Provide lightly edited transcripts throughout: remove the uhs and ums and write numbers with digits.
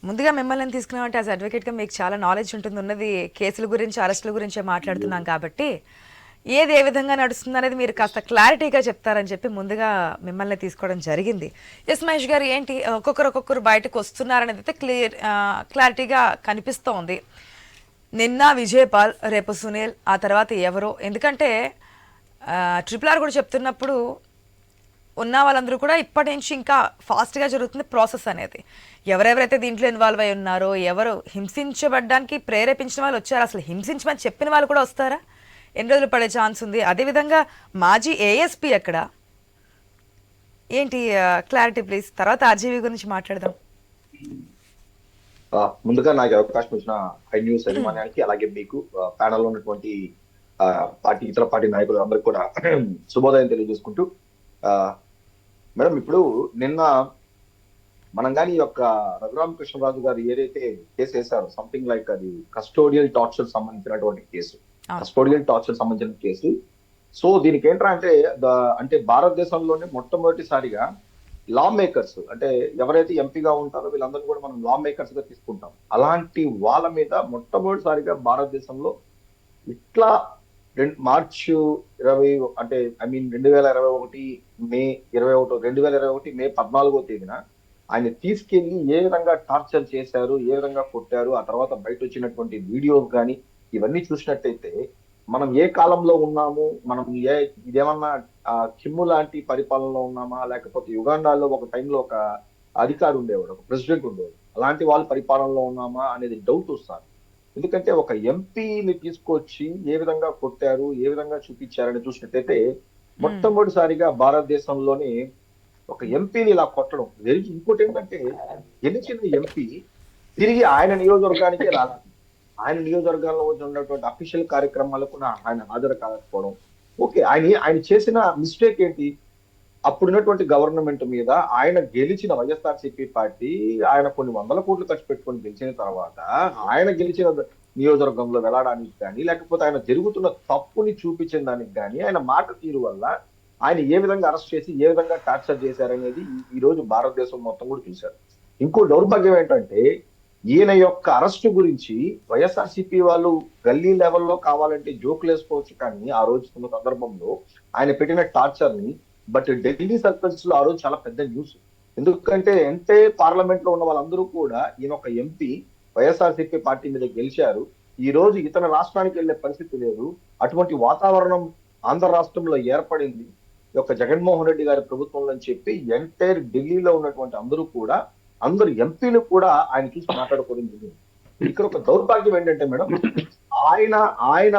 ముందుగా మిమ్మల్ని తీసుకున్నామంటే యాజ్ అడ్వకేట్గా మీకు చాలా నాలెడ్జ్ ఉంటుంది. ఉన్నది కేసుల గురించి, అరెస్టుల గురించే మాట్లాడుతున్నాం కాబట్టి ఏది ఏ విధంగా నడుస్తుంది అనేది మీరు కాస్త క్లారిటీగా చెప్తారని చెప్పి ముందుగా మిమ్మల్ని తీసుకోవడం జరిగింది. ఎస్ మహేష్ గారు, ఏంటి ఒక్కొక్కరు బయటకు వస్తున్నారనేది అయితే క్లారిటీగా కనిపిస్తోంది. నిన్న విజయపాల్, రేపు సునీల్, ఆ తర్వాత ఎవరో. ఎందుకంటే RRR కూడా చెప్తున్నప్పుడు ఉన్న వాళ్ళందరూ కూడా ఇప్పటి నుంచి ఇంకా ఫాస్ట్గా జరుగుతుంది ప్రాసెస్ అనేది. ఎవరెవరైతే దీంట్లో ఇన్వాల్వ్ అయి ఉన్నారో, ఎవరు హింసించబడ్డానికి ప్రేరేపించిన వాళ్ళు వచ్చారు, అసలు హింసించమని చెప్పిన వాళ్ళు కూడా వస్తారా, ఎన్ని రోజులు పడే ఛాన్స్ ఉంది? అదేవిధంగా మాజీ ASP ఎక్కడ, ఏంటి క్లారిటీ ప్లీజ్. తర్వాత RGV గురించి మాట్లాడదాం. ముందుగా నాకు అవకాశం ఇచ్చిన హై న్యూస్ యజమాన్యానికి, అలాగే మీకు ప్యానల్ లో ఉన్నటువంటి ఇతర పార్టీ నాయకులు అందరికి కూడా శుభోదయం తెలియజేసుకుంటూ, మేడం ఇప్పుడు నిన్న మనం కానీ ఈ యొక్క రఘురామకృష్ణరాజు గారు ఏదైతే కేసు వేశారో, సంథింగ్ లైక్ అది కస్టోడియల్ టార్చర్ సంబంధించినటువంటి కేసు, సో దీనికి ఏంట్రా అంటే భారతదేశంలోనే మొట్టమొదటిసారిగా లా మేకర్స్, అంటే ఎవరైతే ఎంపీగా ఉంటారో వీళ్ళందరూ కూడా మనం లా మేకర్స్ గా తీసుకుంటాం. అలాంటి వాళ్ళ మీద మొట్టమొదటిసారిగా భారతదేశంలో ఇట్లా మార్చి 20 అంటే 2021 మే 14వ తేదీన ఆయన తీసుకెళ్లి ఏ విధంగా టార్చర్ చేశారు, ఏ విధంగా కొట్టారు, ఆ తర్వాత బయట వచ్చినటువంటి వీడియోస్ కానీ ఇవన్నీ చూసినట్టయితే మనం ఏ కాలంలో ఉన్నాము, మనం ఇదేమన్నా కిమ్ము లాంటి పరిపాలనలో ఉన్నామా, లేకపోతే యుగాండాలో ఒక టైంలో ఒక అధికారి ఉండేవాడు, ఒక ప్రెసిడెంట్ ఉండేవాడు, అలాంటి వాళ్ళ పరిపాలనలో ఉన్నామా అనేది డౌట్ వస్తారు. ఎందుకంటే ఒక ఎంపీని తీసుకొచ్చి ఏ విధంగా కొట్టారు, ఏ విధంగా చూపించారని చూసినట్టయితే మొట్టమొదటిసారిగా భారతదేశంలోనే ఒక ఎంపీని ఇలా కొట్టడం జరిగి. ఇంకోటి ఏంటంటే గెలిచిన ఎంపీ తిరిగి ఆయన నియోజకవర్గానికి రావాలి, ఆయన నియోజకవర్గంలో ఉన్నటువంటి అఫీషియల్ కార్యక్రమాలకు ఆయన హాజరు కాకపోవడం. ఓకే, ఆయన చేసిన మిస్టేక్ ఏంటి? అప్పుడున్నటువంటి గవర్నమెంట్ మీద ఆయన గెలిచిన వైఎస్ఆర్సీపీ పార్టీ ఆయన కొన్ని వందల కోట్లు ఖర్చు పెట్టుకొని గెలిచిన తర్వాత ఆయన గెలిచిన నియోజకవర్గంలో వెళ్ళడానికి కానీ, లేకపోతే ఆయన జరుగుతున్న తప్పుని చూపించిన దానికి కానీ ఆయన మాట తీరు వల్ల ఆయన ఏ విధంగా అరెస్ట్ చేసి ఏ విధంగా టార్చర్ చేశారనేది ఈ రోజు భారతదేశం మొత్తం కూడా చూశారు. ఇంకో దౌర్భాగ్యం ఏంటంటే ఈయన యొక్క అరెస్టు గురించి వైఎస్ఆర్సీపీ వాళ్ళు గల్లీ లెవెల్లో కావాలంటే జోకులు వేసుకోవచ్చు, కానీ ఆ రోజు సందర్భంలో ఆయన పెట్టిన టార్చర్ ని బట్ ఢిల్లీ సర్కిల్స్ లో ఆ రోజు చాలా పెద్ద న్యూస్. ఎందుకంటే పార్లమెంట్ లో ఉన్న వాళ్ళందరూ కూడా ఈయన ఒక ఎంపీ వైఎస్ఆర్సీపీ పార్టీ మీద గెలిచారు, ఈ రోజు ఇతర రాష్ట్రానికి వెళ్లే పరిస్థితి లేదు, అటువంటి వాతావరణం ఆంధ్ర రాష్ట్రంలో ఏర్పడింది ఈ యొక్క జగన్మోహన్ రెడ్డి గారి ప్రభుత్వంలో అని చెప్పి ఎంటైర్ ఢిల్లీలో ఉన్నటువంటి అందరు ఎంపీలు కూడా ఆయన చూసి మాట్లాడుకోవడం జరిగింది. ఇక్కడ ఒక దౌర్భాగ్యం ఏంటంటే మేడం, ఆయన ఆయన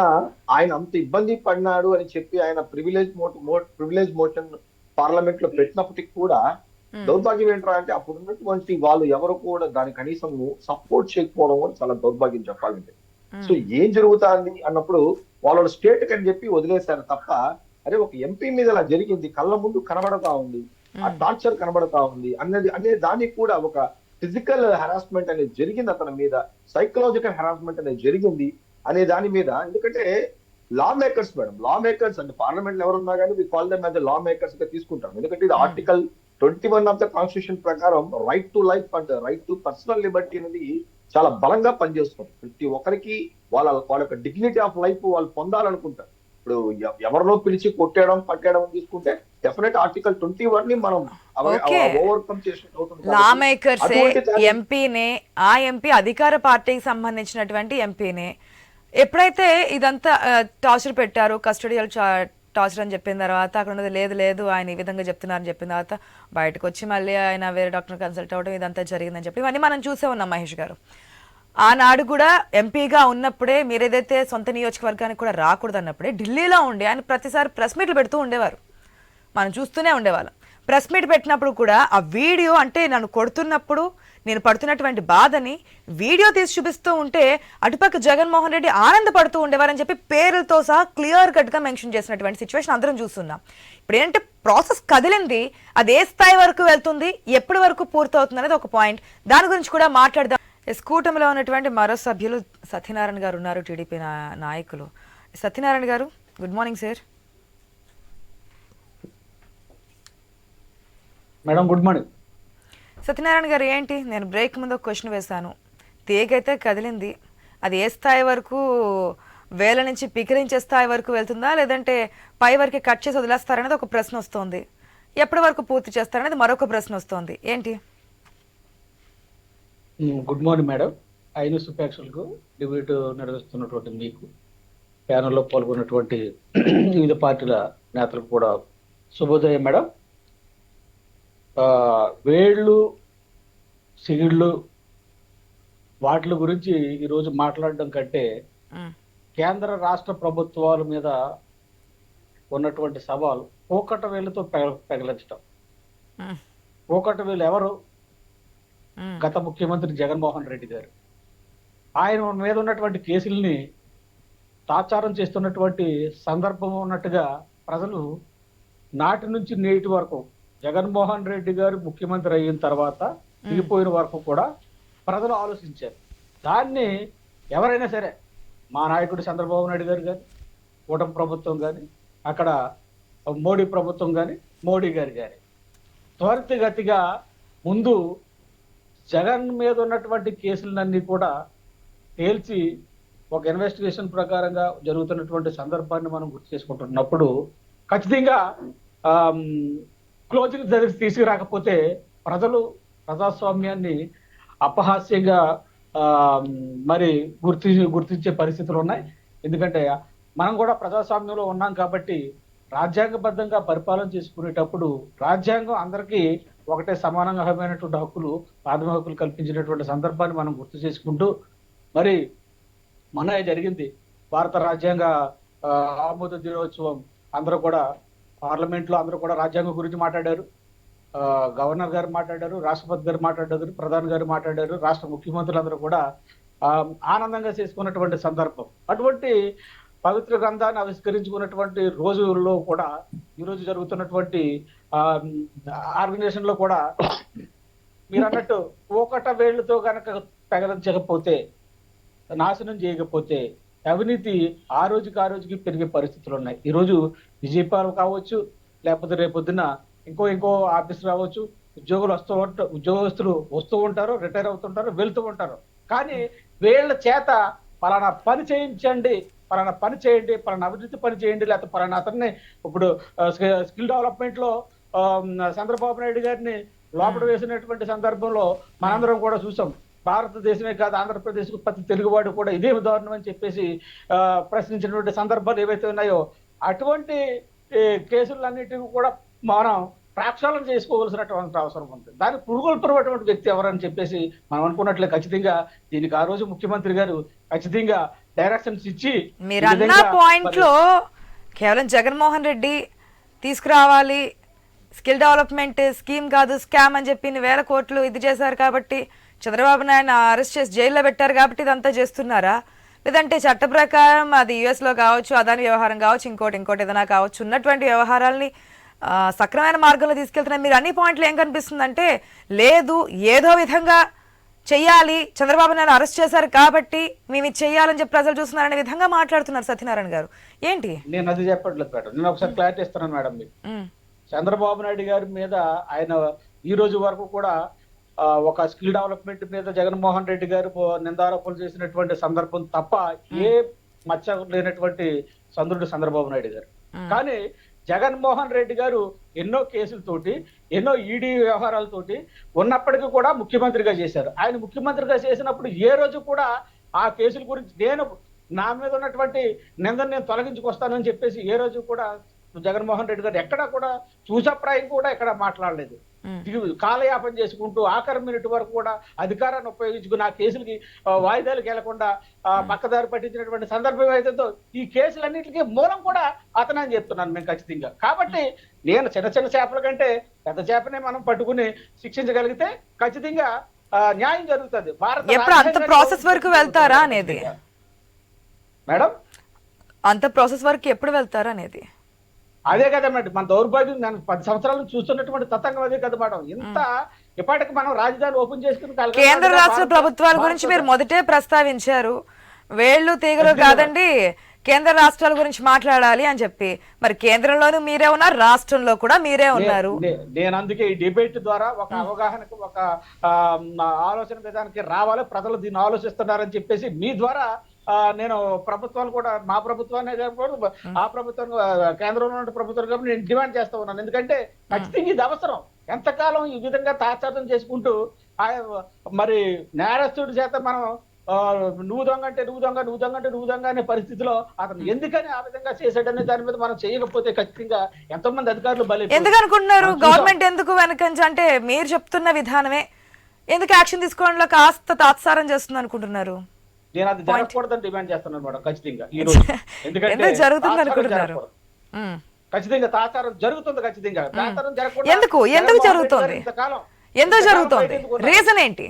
ఆయన అంత ఇబ్బంది పడినాడు అని చెప్పి ఆయన ప్రివిలేజ్ మోషన్ పార్లమెంట్ లో పెట్టినప్పటికీ కూడా దౌర్భాగ్యం ఏంట్రా అంటే అప్పుడు ఉన్నటువంటి వాళ్ళు ఎవరు కూడా దాని కనీసం సపోర్ట్ చేయకపోవడం కూడా చాలా దౌర్భాగ్యం చెప్పాలంటే. సో ఏం జరుగుతుంది అన్నప్పుడు వాళ్ళ స్టేట్ అని చెప్పి వదిలేశారు తప్ప, అరే ఒక ఎంపీ మీద ఇలా జరిగింది, కళ్ళ ముందు కనబడతా ఉంది, ఆ టార్చర్ కనబడతా ఉంది అనే దానికి కూడా ఒక ఫిజికల్ హెరాస్మెంట్ అనేది జరిగింది అతని మీద, సైకలాజికల్ హెరాస్మెంట్ అనేది జరిగింది అనే దాని మీద. ఎందుకంటే law makers madam, law makers అంటే పార్లమెంట్ లో ఎవరున్నా కానీ we call them as law makers గా తీసుకుంటాం. ఎందుకంటే ఇది ఆర్టికల్ 21 ఆఫ్ ద కాన్స్టిట్యూషన్ ప్రకారం రైట్ టు లైఫ్ అంటే రైట్ టు పర్సనల్ లిబర్టీ అనేది చాలా బలంగా పనిచేస్తుంది. ప్రతి ఒక్కరికి వాళ్ళ యొక్క డిగ్నిటీ ఆఫ్ లైఫ్ వాళ్ళు పొందాలనుకుంటారు. ఇప్పుడు ఎవరినో పిలిచి కొట్టేయడం పట్టేయడం తీసుకుంటే డెఫినెట్ ఆర్టికల్ 21 ని మనం ఓవర్కమ్ చేసినట్టు. లా మేకర్స్ ఎంపీనే, ఆ ఎంపీ అధికార పార్టీకి సంబంధించినటువంటి ఎంపీనే ఎప్పుడైతే ఇదంతా టార్చర్ పెట్టారు, కస్టడియల్ టార్చర్ అని చెప్పిన తర్వాత అక్కడ ఉన్నది లేదు ఆయన ఈ విధంగా చెప్తున్నారని చెప్పిన తర్వాత బయటకు వచ్చి మళ్ళీ ఆయన వేరే డాక్టర్ కన్సల్ట్ అవ్వడం ఇదంతా జరిగిందని చెప్పి ఇవన్నీ మనం చూసే ఉన్నాం. మహేష్ గారు, ఆనాడు కూడా ఎంపీగా ఉన్నప్పుడే మీరు ఏదైతే సొంత నియోజకవర్గానికి కూడా రాకూడదు అన్నప్పుడే ఢిల్లీలో ఉండి ఆయన ప్రతిసారి ప్రెస్ మీట్లు పెడుతూ ఉండేవారు, మనం చూస్తూనే ఉండేవాళ్ళం. ప్రెస్ మీట్ పెట్టినప్పుడు కూడా ఆ వీడియో, అంటే నన్ను కొడుతున్నప్పుడు నేను పడుతున్నటువంటి బాధని వీడియో తీసి చూపిస్తూ ఉంటే అటుపక్క జగన్మోహన్ రెడ్డి ఆనందపడుతూ ఉండేవారని చెప్పి పేర్లతో సహా క్లియర్ కట్గా మెన్షన్ చేసినటువంటి సిచ్యువేషన్ అందరం చూస్తున్నాం. ఇప్పుడు ఏంటంటే ప్రాసెస్ కదిలింది, అది ఏ స్థాయి వరకు వెళ్తుంది, ఎప్పటి వరకు పూర్తవుతుంది అనేది ఒక పాయింట్. దాని గురించి కూడా మాట్లాడదాం. కూటమిలో ఉన్నటువంటి మరో సభ్యులు సత్యనారాయణ గారు ఉన్నారు, టీడీపీ నాయకులు. సత్యనారాయణ గారు, good morning sir. Madam good morning. Satyanarayana గారు ఏంటి, నేను బ్రేక్ ముందు ఒక క్వశ్చన్ వేశాను. తీగైతే కదిలింది, అది ఏ స్థాయి వరకు వేల నుంచి పికిరించే స్థాయి వరకు వెళ్తుందా, లేదంటే పై వరకు కట్ చేసి వదిలేస్తారనేది ఒక ప్రశ్న వస్తుంది. ఎప్పటి వరకు పూర్తి చేస్తారనేది మరొక ప్రశ్న వస్తుంది. ఏంటి? Good morning madam. ఐను సుపేక్షలకు డిబేట్ నిర్వహిస్తున్నటువంటి మీకు, ప్యానల్లో పాల్గొన్నటువంటి వివిధ పార్టీల నేతలకు కూడా శుభోదయం మేడం. వేళ్ళు, సిగిళ్ళు వాటి గురించి ఈరోజు మాట్లాడడం కంటే కేంద్ర రాష్ట్ర ప్రభుత్వాల మీద ఉన్నటువంటి సవాలు పోకట వేలుతో పెగలించడం. పోకట వేలు ఎవరు? గత ముఖ్యమంత్రి జగన్మోహన్ రెడ్డి గారు. ఆయన మీద ఉన్నటువంటి కేసుల్ని తాచారం చేస్తున్నటువంటి సందర్భం ఉన్నట్టుగా ప్రజలు నాటి నుంచి నేటి వరకు, జగన్మోహన్ రెడ్డి గారు ముఖ్యమంత్రి అయిన తర్వాత దిగిపోయిన వరకు కూడా ప్రజలు ఆలోచించారు. దాన్ని ఎవరైనా సరే, మా నాయకుడు చంద్రబాబు నాయుడు గారు కానీ, కూటమి ప్రభుత్వం కానీ, అక్కడ మోడీ ప్రభుత్వం కానీ, మోడీ గారు కానీ త్వరితగతిగా ముందు జగన్ మీద ఉన్నటువంటి కేసులన్నీ కూడా తేల్చి ఒక ఇన్వెస్టిగేషన్ ప్రకారంగా జరుగుతున్నటువంటి సందర్భాన్ని మనం గుర్తు చేసుకుంటున్నప్పుడు ఖచ్చితంగా క్లోజింగ్ దగ్గర తీసుకురాకపోతే ప్రజలు ప్రజాస్వామ్యాన్ని అపహాస్యంగా మరి గుర్తించే పరిస్థితులు ఉన్నాయి. ఎందుకంటే మనం కూడా ప్రజాస్వామ్యంలో ఉన్నాం కాబట్టి రాజ్యాంగబద్ధంగా పరిపాలన చేసుకునేటప్పుడు రాజ్యాంగం అందరికీ ఒకటే సమానమైనటువంటి హక్కులు, ప్రాథమిక హక్కులు కల్పించినటువంటి సందర్భాన్ని మనం గుర్తు చేసుకుంటూ, మరి మన జరిగింది భారత రాజ్యాంగ ఆమోద దినోత్సవం. అందరూ కూడా పార్లమెంట్లో అందరూ కూడా రాజ్యాంగం గురించి మాట్లాడారు. గవర్నర్ గారు మాట్లాడారు, రాష్ట్రపతి గారు మాట్లాడారు, ప్రధాని గారు మాట్లాడారు, రాష్ట్ర ముఖ్యమంత్రులందరూ కూడా ఆనందంగా చేసుకున్నటువంటి సందర్భం. అటువంటి పవిత్ర గ్రంథాన్ని ఆవిష్కరించుకున్నటువంటి రోజుల్లో కూడా ఈరోజు జరుగుతున్నటువంటి ఆర్గనైజేషన్ లో కూడా మీరు అన్నట్టు ఒకట వేళ్లతో కనుక పెగలించకపోతే, నాశనం చేయకపోతే అవినీతి ఆ రోజుకి పెరిగే పరిస్థితులు ఉన్నాయి. ఈరోజు విజయపాలు కావచ్చు, లేకపోతే రేపొద్దున ఇంకో ఆఫీస్ రావచ్చు, ఉద్యోగస్తులు వస్తూ ఉంటారు, రిటైర్ అవుతుంటారు, వెళ్తూ ఉంటారు. కానీ వీళ్ళ చేత పలానా పని చేయించండి, పలానా పని చేయండి, పలానా అభివృద్ధి పని చేయండి, లేకపోతే పలానా అతన్ని ఇప్పుడు స్కిల్ డెవలప్మెంట్ లో చంద్రబాబు నాయుడు గారిని లోపల వేసినటువంటి సందర్భంలో మనందరం కూడా చూసాం. భారతదేశమే కాదు, ఆంధ్రప్రదేశ్ ప్రతి తెలుగువాడు కూడా ఇదే ఉదాహరణ అని చెప్పేసి ప్రశ్నించినటువంటి సందర్భాలు ఏవైతే ఉన్నాయో అటువంటి కేసులన్నిటిని కూడా మనం ప్రక్షాళన చేసుకోవాల్సినటువంటి అవసరం ఉంది. దానికి పురుగొల్పటువంటి వ్యక్తి ఎవరని చెప్పేసి మనం అనుకున్నట్లే ఖచ్చితంగా దీనికి ఆ రోజు ముఖ్యమంత్రి గారు ఖచ్చితంగా డైరెక్షన్స్ ఇచ్చి, మీరన్న పాయింట్ లో కేవలం జగన్మోహన్ రెడ్డి తీసుకురావాలి, స్కిల్ డెవలప్మెంట్ స్కీమ్ కాదు స్కామ్ అని చెప్పి 1,000 కోట్లు ఇది చేశారు కాబట్టి, చంద్రబాబు నాయుడు అరెస్ట్ చేసి జైల్లో పెట్టారు కాబట్టి ఇదంతా చేస్తున్నారా? లేదంటే చట్ట ప్రకారం అది యుఎస్లో కావచ్చు, అదాని వ్యవహారం కావచ్చు, ఇంకోటి ఏదైనా కావచ్చు, ఉన్నటువంటి వ్యవహారాల్ని సక్రమైన మార్గంలో తీసుకెళ్తున్నారు. మీరు అన్ని పాయింట్లు ఏం కనిపిస్తుందంటే, లేదు ఏదో విధంగా చెయ్యాలి, చంద్రబాబు నాయుడు అరెస్ట్ చేశారు కాబట్టి మేము ఇది చెయ్యాలని చెప్పి ప్రజలు చూస్తున్నారనే విధంగా మాట్లాడుతున్నారు సత్యనారాయణ గారు. ఏంటి? నేను అది చెప్పట్లేదు మేడం, నేను ఒకసారి క్లారిటీ ఇస్తున్నాను మేడం. మీకు చంద్రబాబు నాయుడు గారి మీద ఆయన ఈ రోజు వరకు కూడా ఒక స్కిల్ డెవలప్మెంట్ మీద జగన్మోహన్ రెడ్డి గారు నిందారోపణలు చేసినటువంటి సందర్భం తప్ప ఏ మచ్చ లేనటువంటి చంద్రుడు చంద్రబాబు నాయుడు గారు. కానీ జగన్మోహన్ రెడ్డి గారు ఎన్నో కేసులతోటి, ఎన్నో ఈడీ వ్యవహారాలతోటి ఉన్నప్పటికీ కూడా ముఖ్యమంత్రిగా చేశారు. ఆయన ముఖ్యమంత్రిగా చేసినప్పుడు ఏ రోజు కూడా ఆ కేసుల గురించి నా మీద ఉన్నటువంటి నిందను నేను తొలగించుకొస్తానని చెప్పేసి ఏ రోజు కూడా జగన్మోహన్ రెడ్డి గారు ఎక్కడా కూడా చూసప్రాయం కూడా ఎక్కడ మాట్లాడలేదు. కాలయాపన చేసుకుంటూ ఆఖరి మినిట్ వరకు కూడా అధికారాన్ని ఉపయోగించుకుని ఆ కేసులకి వాయిదాలకు వెళ్లకుండా పక్కదారి పట్టించినటువంటి సందర్భం అయితే ఈ కేసులన్నింటికీ మూలం కూడా అతనని చెప్తున్నాను మేము ఖచ్చితంగా. కాబట్టి నేను చిన్న చేపల కంటే పెద్ద చేపనే మనం పట్టుకుని శిక్షించగలిగితే ఖచ్చితంగా న్యాయం జరుగుతుంది. ఎప్పుడు అంత ప్రాసెస్ వరకు వెళ్తారా అనేది మేడం, అంత ప్రాసెస్ వరకు ఎప్పుడు వెళ్తారా అనేది అదే కదా మేడం మన దౌర్భాగ్యం. నేను 10 సంవత్సరాలు చూస్తున్నటువంటి తతంగం అదే కదా మేడం. ఇంత ఇప్పటికి మనం రాజధాని ఓపెన్ చేసుకుని కేంద్ర రాష్ట్ర ప్రభుత్వాల గురించి మీరు మొదటే ప్రస్తావించారు. వేళ్ళు తీగలు కాదండి, కేంద్ర రాష్ట్రాల గురించి మాట్లాడాలి అని చెప్పి. మరి కేంద్రంలోనూ మీరే ఉన్నారు, రాష్ట్రంలో కూడా మీరే ఉన్నారు. నేను అందుకే ఈ డిబేట్ ద్వారా ఒక అవగాహనకు, ఒక ఆలోచన విధానానికి రావాలి, ప్రజలు దీన్ని ఆలోచిస్తున్నారని చెప్పేసి మీ ద్వారా నేను ప్రభుత్వాలు కూడా, మా ప్రభుత్వాన్ని ఆ ప్రభుత్వం కేంద్రంలో ఉన్న ప్రభుత్వం కాబట్టి నేను డిమాండ్ చేస్తా ఉన్నాను. ఎందుకంటే ఖచ్చితంగా ఇది అవసరం. ఎంతకాలం ఈ విధంగా తాత్సారం చేసుకుంటూ మరి నేరస్తుడి చేత మనం నువ్వు దొంగ అంటే నువ్వు దొంగ, నువ్వు దొంగ అంటే నువ్వు దొంగ అనే పరిస్థితిలో అతను ఎందుకని ఆ విధంగా చేశాడనే దాని మీద మనం చేయకపోతే ఖచ్చితంగా ఎంతో మంది అధికారులు బలి. ఎందుకు అనుకుంటున్నారు గవర్నమెంట్ ఎందుకు వెనకంచి? అంటే మీరు చెప్తున్న విధానమే ఎందుకు యాక్షన్ తీసుకోవడంలో కాస్త తాత్సారం చేస్తుంది అనుకుంటున్నారు? నేను అది జరగకూడదని డిమాండ్ చేస్తున్నాను మేడం ఖచ్చితంగా ఈ రోజు. ఎందుకంటే జరుగుతుంది అనుకుంటున్నారు. ఖచ్చితంగా తాత్సారం జరుగుతుంది. ఖచ్చితంగా తాత్సారం జరగకూడదు. ఎందుకు జరుగుతుంది? ఇంతకాలం ఎందుకు జరుగుతుంది? రీజన్ ఏంటి?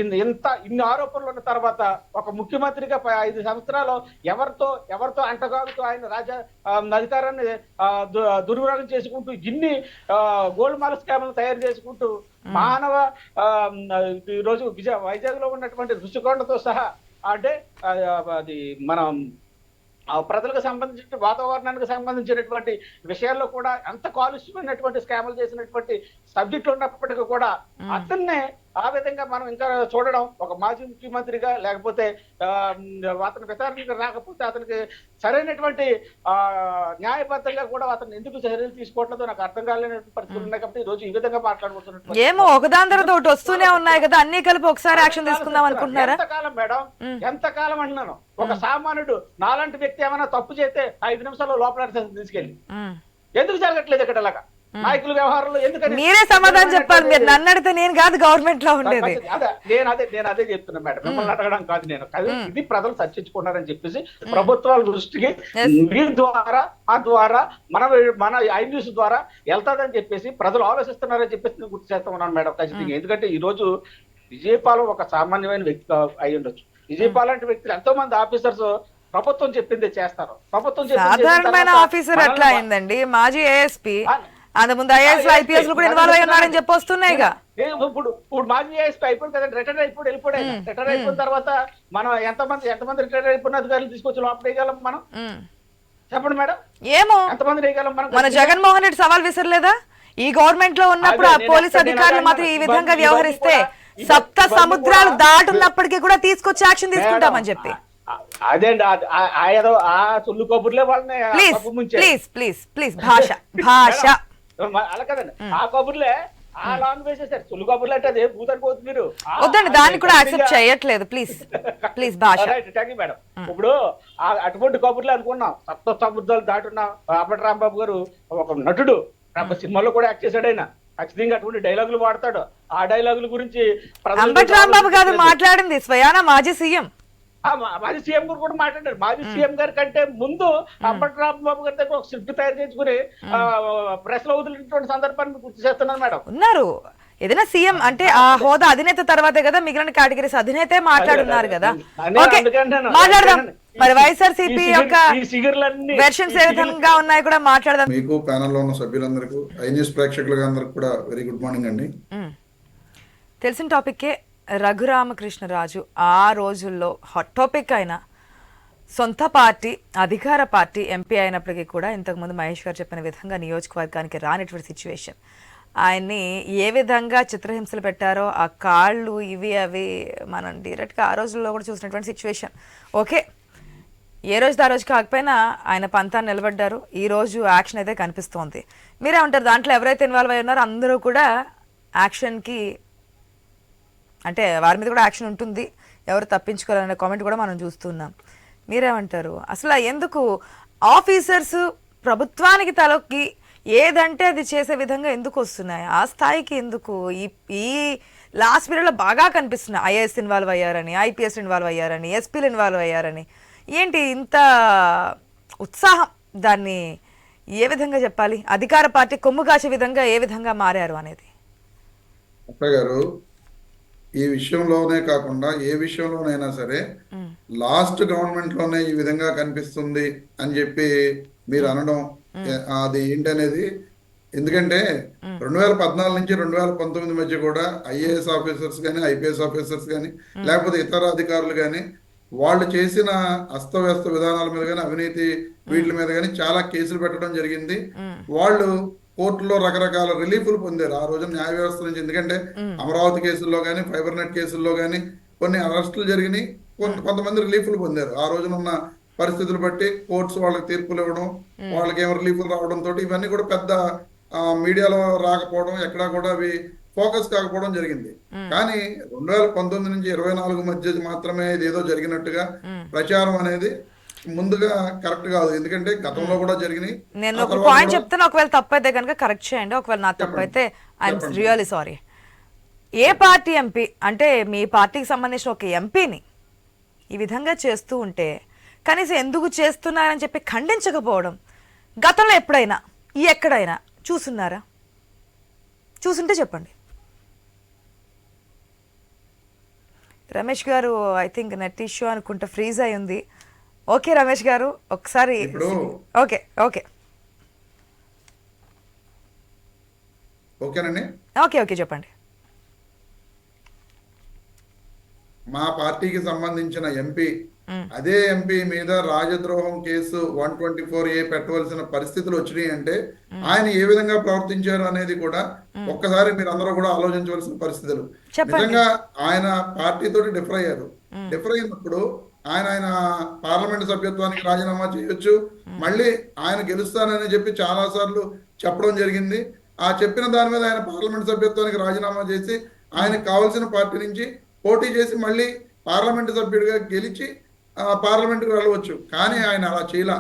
ఇన్ని ఆరోపణలు ఉన్న తర్వాత ఒక ముఖ్యమంత్రిగా 5 సంవత్సరాలు ఎవరితో అంటగాగుతూ ఆయన అధికారాన్ని దుర్వినియోగం చేసుకుంటూ ఇన్ని గోల్మాల స్కామ్లు తయారు చేసుకుంటూ మానవ ఈరోజు వైజాగ్ లో ఉన్నటువంటి రుషికొండతో సహా అంటే అది మనం ప్రజలకు సంబంధించిన వాతావరణానికి సంబంధించినటువంటి విషయాల్లో కూడా ఎంత కాలుష్యమైనటువంటి స్కాములు చేసినటువంటి సబ్జెక్టులు ఉన్నప్పటికీ కూడా అతన్నే ఆ విధంగా మనం ఇంకా చూడడం, ఒక మాజీ ముఖ్యమంత్రిగా లేకపోతే అతని విచారణకు రాకపోతే అతనికి సరైనటువంటి న్యాయబద్ధంగా కూడా అతను ఎందుకు చర్యలు తీసుకోవట్లేదో నాకు అర్థం కాలేనటువంటి పరిస్థితులు ఉన్నాయి. కాబట్టి ఈ రోజు ఈ విధంగా మాట్లాడుకుంటున్నట్టు ఏమో ఒకదాని తర్వాత ఒకటి వస్తూనే ఉన్నాయి కదా, అన్ని కలిపి ఒకసారి యాక్షన్ తీసుకుందాం అనుకుంటున్నారా? ఎంతకాలం మేడం, ఎంతకాలం అంటున్నాను. ఒక సామాన్యుడు నాలాంటి వ్యక్తి ఏమైనా తప్పు చేస్తే 5 నిమిషాల్లో లోపల తీసుకెళ్ళి ఎందుకు జరగట్లేదు ఇక్కడ అలాగా నాయకుల వ్యవహారంలో? ఎందుకని మీరే సమాధానం చెప్పాలి. మీరు నన్ను అడిగితే నేను కాదు గవర్నమెంట్ లో ఉండేది. నేను అదే చెప్తున్నా మేడం, మిమ్మల్ని అడగడం కాదు నేను. ఇది ప్రజలు చర్చించుకున్నారని చెప్పేసి ప్రభుత్వాల దృష్టికి మీ ద్వారా మన ఐ న్యూస్ ద్వారా వెళ్తాదని చెప్పేసి ప్రజలు ఆలోచిస్తున్నారని చెప్పేసి నేను గుర్తు చేస్తా ఉన్నాను మేడం ఖచ్చితంగా. ఎందుకంటే ఈ రోజు విజయపాలం ఒక సామాన్యమైన వ్యక్తి అయి ఉండొచ్చు. విజయపాల్ లాంటి వ్యక్తులు ఎంతో మంది ఆఫీసర్స్ ప్రభుత్వం చెప్పిందే చేస్తారు. ప్రభుత్వం సాధారణమైన ఆఫీసర్ ఎట్లా అయిందండి? మాజీ ఏఎస్పీ, అంతకుముందు ఐఏఎస్ ఐపీఎస్ కూడా ఇన్వాల్వ్ అయి ఉన్నారని చెప్పి వస్తున్నాయిగా. ఇప్పుడు మాజీ ఐఎస్పీ అయిపోయింది కదా, రిటైర్ వెళ్ళిపోయాడు. రిటైర్ అయిపోయిన తర్వాత మనం ఎంతమంది రిటైర్ అయిపోయిన అధికారులు తీసుకొచ్చి లోపల వేయగలం మనం? చెప్పండి మేడం. ఏమో ఎంతమంది వేయగలం మనం? మన జగన్మోహన్ రెడ్డి సవాల్ విసరలేదా? ఈ గవర్నమెంట్ లో ఉన్నప్పుడు ఆ పోలీస్ అధికారులు మాత్రం ఈ విధంగా వ్యవహరిస్తే సప్త సముద్రాలు దాటున్నప్పటికీ కూడా తీసుకొచ్చి యాక్షన్ తీసుకుంటామని చెప్పి. అదే ఆ సొల్లు కబుర్లే వాళ్ళని అలా కదండి, ఆ కబుర్లే ఆ లాంగ్వేజ్ సార్. సొల్లు కబుర్లు అంటే అదే భూతానికి పోతుంది. మీరు వద్దండి, దాన్ని కూడా యాక్సెప్ట్ చేయట్లేదు. ప్లీజ్ భాష. Thank you madam. ఇప్పుడు అటువంటి కబుర్లే అనుకున్నాం. సప్త సముద్రాలు దాటున్నాం. అప్పటి రాంబాబు గారు ఒక నటుడు, సినిమాలో కూడా యాక్ట్ చేశాడు ఆయన. ఖచ్చితంగా అటువంటి డైలాగులు వాడతాడు. ఆ డైలాగుల గురించి అంబటి రాంబాబు గారు మాట్లాడింది స్వయానా మాజీ సీఎం. మాజీ సీఎం గారు కూడా మాట్లాడారు. మాజీ సీఎం గారి కంటే ముందు అంబటి రాంబాబు గారి దగ్గర ఒక స్క్రిప్ట్ తయారు చేసుకుని ప్రెస్ లో వదిలినటువంటి సందర్భాన్ని గుర్తు చేస్తున్నాను మేడం. ఉన్నారు. ఏదైనా సీఎం అంటే ఆ హోదా అధినేత తర్వాతే కదా మిగిలిన కేటగిరీస్ అధినేతే మాట్లాడున్నారు కదా. మాట్లాడదాం. మరి వైఎస్ఆర్సీపీ యొక్క వెర్షన్స్ ఏ విధంగా ఉన్నాయి కూడా మాట్లాడదాం. మీకు ప్యానెల్ లో ఉన్న సభ్యులందరికీ, ఐ న్యూస్ ప్రేక్షకులకు అందరికి కూడా వెరీ గుడ్ మార్నింగ్ అండి. తెలిసిన టాపిక్కే రఘురామకృష్ణరాజు ఆ రోజుల్లో హాట్ టాపిక్ అయిన సొంత పార్టీ, అధికార పార్టీ ఎంపీ అయినప్పటికీ కూడా ఇంతకుముందు మహేష్ గారు చెప్పిన విధంగా నియోజకవర్గానికి రానటువంటి సిచ్యువేషన్. ఆయన్ని ఏ విధంగా చిత్రహింసలు పెట్టారో, ఆ కాళ్ళు ఇవి అవి మనం డైరెక్ట్గా ఆ రోజుల్లో కూడా చూసినటువంటి సిచ్యువేషన్. ఓకే, ఏ రోజు ఆ రోజు కాకపోయినా ఆయన పంతాన్ని నిలబడ్డారు. ఈ రోజు యాక్షన్ అయితే కనిపిస్తోంది. మీరే ఉంటారు, దాంట్లో ఎవరైతే ఇన్వాల్వ్ అయి ఉన్నారో అందరూ కూడా యాక్షన్కి, అంటే వారి మీద కూడా యాక్షన్ ఉంటుంది, ఎవరు తప్పించుకోవాలనే కామెంట్ కూడా మనం చూస్తున్నాం. మీరేమంటారు? అసలు ఎందుకు ఆఫీసర్స్ ప్రభుత్వానికి తలొక్కి ఏదంటే అది చేసే విధంగా ఎందుకు వస్తున్నాయి? ఆ స్థాయికి ఎందుకు ఈ లాస్ట్ పీరియడ్లో బాగా కనిపిస్తున్నాయి. ఐఏఎస్ ఇన్వాల్వ్ అయ్యారని, ఐపీఎస్ ఇన్వాల్వ్ అయ్యారని, ఎస్పీలు ఇన్వాల్వ్ అయ్యారని. ఏంటి ఇంత ఉత్సాహం? దాన్ని ఏ విధంగా చెప్పాలి? అధికార పార్టీ కొమ్ము కాసే విధంగా ఏ విధంగా మారారు అనేది. గారు, ఈ విషయంలోనే కాకుండా ఏ విషయంలోనైనా సరే లాస్ట్ గవర్నమెంట్ లోనే ఈ విధంగా కనిపిస్తుంది అని చెప్పి మీరు అనడం అది ఏంటనేది. ఎందుకంటే 2014 నుంచి 2019 మధ్య కూడా ఐఏఎస్ ఆఫీసర్స్ కానీ, ఐపీఎస్ ఆఫీసర్స్ కానీ, లేకపోతే ఇతర అధికారులు కానీ వాళ్ళు చేసిన అస్తవ్యస్త విధానాల మీద కానీ అవినీతి వీటి మీద కానీ చాలా కేసులు పెట్టడం జరిగింది. వాళ్ళు కోర్టులో రకరకాల రిలీఫ్లు పొందారు ఆ రోజున న్యాయ వ్యవస్థ నుంచి. ఎందుకంటే అమరావతి కేసుల్లో కానీ ఫైబర్ నెట్ కేసుల్లో కానీ కొన్ని అరెస్టులు జరిగినాయి, కొంతమంది రిలీఫ్లు పొందారు. ఆ రోజున ఉన్న పరిస్థితులు బట్టి కోర్ట్స్ వాళ్ళకి తీర్పులు ఇవ్వడం, వాళ్ళకి ఏమో రిలీఫ్లు రావడంతో ఇవన్నీ కూడా పెద్ద మీడియాలో రాకపోవడం, ఎక్కడా కూడా అవి ఫోకస్ కాకపోవడం జరిగింది. కానీ 2019 నుంచి 24 మధ్య మాత్రమే ఇది ఏదో జరిగినట్టుగా ప్రచారం అనేది ముందుగా కరెక్ట్ కాదు. ఎందుకంటే గతంలో కూడా జరిగినాయి. నేను ఒక పాయింట్ చెప్తాను, ఒకవేళ తప్పైతే కనుక కరెక్ట్ చేయండి, ఒకవేళ నా తప్పైతే I'm really sorry. A party MP అంటే మీ పార్టీకి సంబంధించిన ఒక ఎంపీని ఈ విధంగా చేస్తూ ఉంటే కనీసం ఎందుకు చేస్తున్నారని చెప్పి ఖండించకపోవడం గతంలో ఎప్పుడైనా ఎక్కడైనా చూసున్నారా? చూసుంటే చెప్పండి. రమేష్ గారు ఐ థింక్ నెట్ ఇష్యూ అనుకుంటా ఫ్రీజ్ అయి ఉంది. ఓకే రమేష్ గారు ఒకసారి ఓకే ఓకే ఓకేనండి, ఓకే ఓకే చెప్పండి. మా పార్టీకి సంబంధించిన ఎంపీ అదే ఎంపీ మీద రాజద్రోహం కేసు 124A పెట్టవలసిన పరిస్థితులు వచ్చినాయి అంటే ఆయన ఏ విధంగా ప్రవర్తించారు అనేది కూడా ఒక్కసారి మీరు అందరూ కూడా ఆలోచించవలసిన పరిస్థితులు. నిజంగా ఆయన పార్టీతో డిఫర్ అయ్యారు. డిఫర్ అయినప్పుడు ఆయన పార్లమెంట్ సభ్యత్వానికి రాజీనామా చేయొచ్చు, మళ్ళీ ఆయన గెలుస్తానని చెప్పి చాలా సార్లు చెప్పడం జరిగింది. ఆ చెప్పిన దాని మీద ఆయన పార్లమెంట్ సభ్యత్వానికి రాజీనామా చేసి ఆయనకు కావాల్సిన పార్టీ నుంచి పోటీ చేసి మళ్ళీ పార్లమెంట్ సభ్యుడిగా గెలిచి పార్లమెంట్కి వెళ్ళవచ్చు. కానీ ఆయన అలా చేయలా.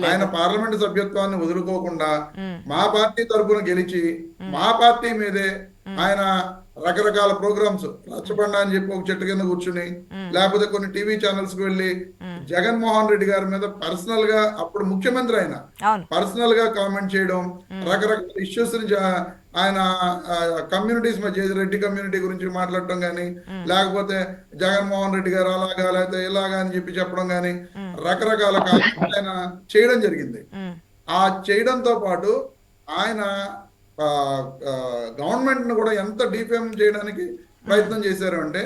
ఆయన పార్లమెంట్ సభ్యత్వాన్ని వదులుకోకుండా మా పార్టీ తరఫున గెలిచి మా పార్టీ మీదే ఆయన రకరకాల ప్రోగ్రామ్స్ రచ్చబండ అని చెప్పి ఒక చెట్టు కింద కూర్చుని, లేకపోతే కొన్ని టీవీ ఛానల్స్ కు వెళ్ళి జగన్మోహన్ రెడ్డి గారి మీద పర్సనల్ గా, అప్పుడు ముఖ్యమంత్రి ఆయన పర్సనల్ గా కామెంట్ చేయడం, రకరకాల ఇష్యూస్ ఆయన కమ్యూనిటీస్ మధ్య రెడ్డి కమ్యూనిటీ గురించి మాట్లాడటం కానీ, లేకపోతే జగన్మోహన్ రెడ్డి గారు అలాగా లేకపోతే ఇలాగా అని చెప్పి చెప్పడం కానీ రకరకాల కామెంట్స్ ఆయన చేయడం జరిగింది. ఆ చేయడంతో పాటు ఆయన గవర్నమెంట్ ను కూడా ఎంత డిఫేమ్ చేయడానికి ప్రయత్నం చేశారు అంటే,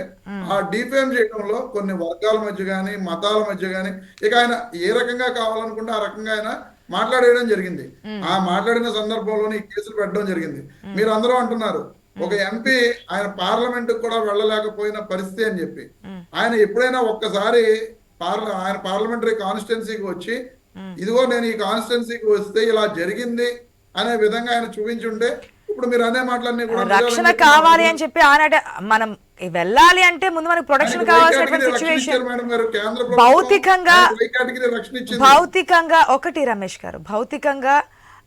ఆ డిఫేమ్ చేయడంలో కొన్ని వర్గాల మధ్య కానీ మతాల మధ్య కానీ ఇక ఆయన ఏ రకంగా కావాలనుకుంటే ఆ రకంగా ఆయన మాట్లాడేయడం జరిగింది. ఆ మాట్లాడిన సందర్భంలోనే ఈ కేసులు పెట్టడం జరిగింది. మీరు అందరూ అంటున్నారు ఒక ఎంపీ ఆయన పార్లమెంట్ కూడా వెళ్ళలేకపోయిన పరిస్థితి అని చెప్పి. ఆయన ఎప్పుడైనా ఒక్కసారి ఆయన పార్లమెంటరీ కాన్స్టిట్యున్సీకి వచ్చి ఇదిగో నేను ఈ కాన్స్టిట్యున్సీకి వస్తే ఇలా జరిగింది అనే విధంగా ఆయన చూపించుంటే ఇప్పుడు మీరు అనే మాటలన్నీ కూడా రక్షణ కావాలి అని చెప్పి ఆనాడు మనం వెళ్ళాలి అంటే ముందు మనకు ప్రొటెక్షన్ కావాల్సినటువంటి సిచ్యువేషన్ భౌతికంగా ఒకటి రమేష్ గారు భౌతికంగా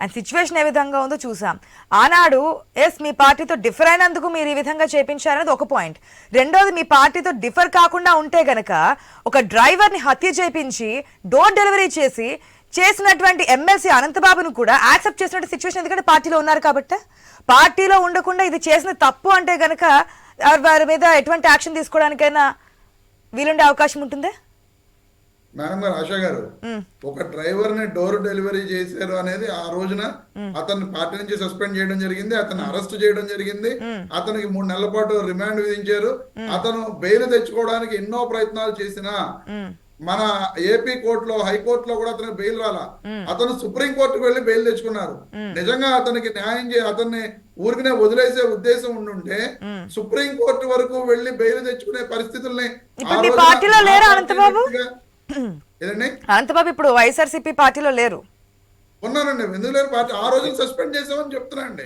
అండ్ సిచ్యువేషన్ ఏ విధంగా ఉందో చూసాం. ఆనాడు ఎస్ మీ పార్టీతో డిఫర్ అయినందుకు మీరు ఈ విధంగా చేపించారనేది ఒక పాయింట్. రెండోది మీ పార్టీతో డిఫర్ కాకుండా ఉంటే గనక ఒక డ్రైవర్ని హత్య చేపించి డోర్ డెలివరీ చేసినటువంటి ఎమ్మెల్సీ అనంతబాబును కూడా యాక్సెప్ట్ చేసినట్టు సిచ్యువేషన్, ఎందుకంటే పార్టీలో ఉన్నారు కాబట్టి. పార్టీలో ఉండకుండా ఇది చేసిన తప్పు అంటే గనక వారి మీద ఎటువంటి యాక్షన్ తీసుకోవడానికైనా వీలుండే అవకాశం ఉంటుందే? మేడం గారు, ఆశా గారు, ఒక డ్రైవర్ ని డోర్ డెలివరీ చేశారు అనేది ఆ రోజున అతన్ని పార్టీ నుంచి సస్పెండ్ చేయడం జరిగింది, అతన్ని అరెస్ట్ చేయడం జరిగింది, అతనికి 3 నెలల పాటు రిమాండ్ విధించారు. అతను బెయిల్ తెచ్చుకోవడానికి ఎన్నో ప్రయత్నాలు చేసినా మన ఏపీ కోర్టులో హైకోర్టులో కూడా అతనికి బెయిల్ రాలా. అతను సుప్రీం కోర్టుకు వెళ్లి బెయిల్ తెచ్చుకున్నారు. నిజంగా అతనికి న్యాయం అతన్ని ఊరికనే వదిలేసే ఉద్దేశం ఉండుంటే సుప్రీం కోర్టు వరకు వెళ్లి బెయిల్ తెచ్చుకునే పరిస్థితుల్ని పార్టీలో లేరు అనంతబాబు. అనంతబాబు ఇప్పుడు వైఎస్ఆర్సీపీ పార్టీలో లేరు. ఉన్నారండి, ఎందుకు లేరు? పార్టీ ఆ రోజున సస్పెండ్ చేసామని చెప్తున్నాండి.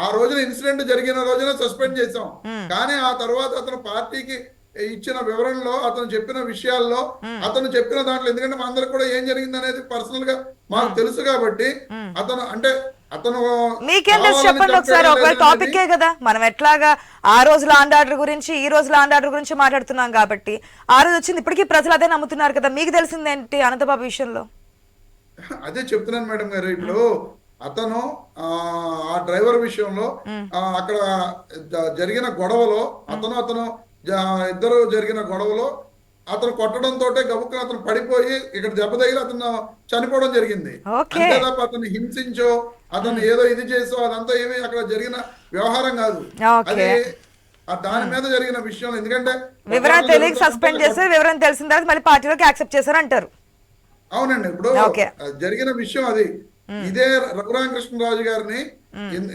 ఆ రోజున ఇన్సిడెంట్ జరిగిన రోజున సస్పెండ్ చేసాం. కానీ ఆ తర్వాత అతను పార్టీకి ఇచ్చిన వివరణలో అతను చెప్పిన విషయాల్లో అతను చెప్పిన దాంట్లో, ఎందుకంటే మా అందరికి కూడా ఏం జరిగింది అనేది పర్సనల్ గా మాకు తెలుసు కాబట్టి అతను అంటే అతను మీకేం తెలుసు చెప్పండి ఒకసారి. ఒకవేళ టాపికే కదా, మనం ఎట్లాగా ఆ రోజు లాండ్ ఆర్డర్ గురించి ఈ రోజు లాండ్ ఆర్డర్ గురించి మాట్లాడుతున్నాం కాబట్టి ఆ రోజు వచ్చింది, ఇప్పటికీ ప్రజలు అదే నమ్ముతున్నారు కదా. మీకు తెలిసిందేంటి అనంతబాబు విషయంలో? అదే చెప్తున్నాను మేడం గారు. ఇప్పుడు అతను ఆ డ్రైవర్ విషయంలో అక్కడ జరిగిన గొడవలో అతను ఇద్దరు జరిగిన గొడవలో అతను కొట్టడంతో గబుక్కున అతను పడిపోయి ఇక్కడ దెబ్బ తగిలి అతను చనిపోవడం జరిగింది. అంతే తప్ప అతను హింసించో అతను ఏదో ఇది చేసో అదంతా ఏమీ అక్కడ జరిగిన వ్యవహారం కాదు. అది దాని మీద జరిగిన విషయం, ఎందుకంటే వివరణ తెలియక జరుగుతున్న సస్పెండ్ చేశారు, వివరణ తెలిసిన తర్వాత మళ్ళీ పార్టీలోకి యాక్సెప్ట్ చేశారు అంటారు. అవునండి. ఇప్పుడు ఓకే. జరిగిన విషయం అది. ఇదే రఘురామకృష్ణరాజు గారిని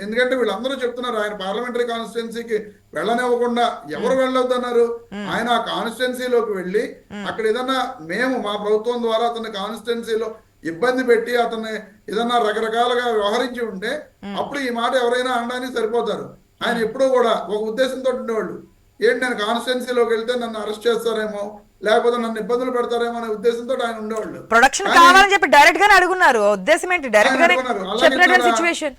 ఎందుకంటే వీళ్ళందరూ చెప్తున్నారు ఆయన పార్లమెంటరీ కాన్స్టిట్యున్సీకి వెళ్ళనివ్వకుండా ఎవరు వెళ్ళొద్దన్నారు. ఆయన ఆ కాన్స్టిట్యున్సీలోకి వెళ్ళి అక్కడ ఏదన్నా మేము మా ప్రభుత్వం ద్వారా అతని కాన్స్టిట్యున్సీలో ఇబ్బంది పెట్టి అతన్ని ఏదన్నా రకరకాలుగా వ్యవహరించి ఉంటే అప్పుడు ఈ మాట ఎవరైనా అనడానికి సరిపోతారు. ఆయన ఎప్పుడూ కూడా ఒక ఉద్దేశంతో ఉండేవాళ్ళు, ఏంటి నేను కాన్స్టిట్యున్సీలోకి వెళ్తే నన్ను అరెస్ట్ చేస్తారేమో లేకపోతే నన్ను ఇబ్బందులు పెడతారేమో అనే ఉద్దేశంతో ఆయన ఉండేవాళ్ళు. ప్రొడక్షన్ కావాలని చెప్పి డైరెక్ట్ గానే అడుగున్నారు. ఉద్దేశం ఏంటి? డైరెక్ట్ గానే చెప్పినటువంటి సిచ్యువేషన్.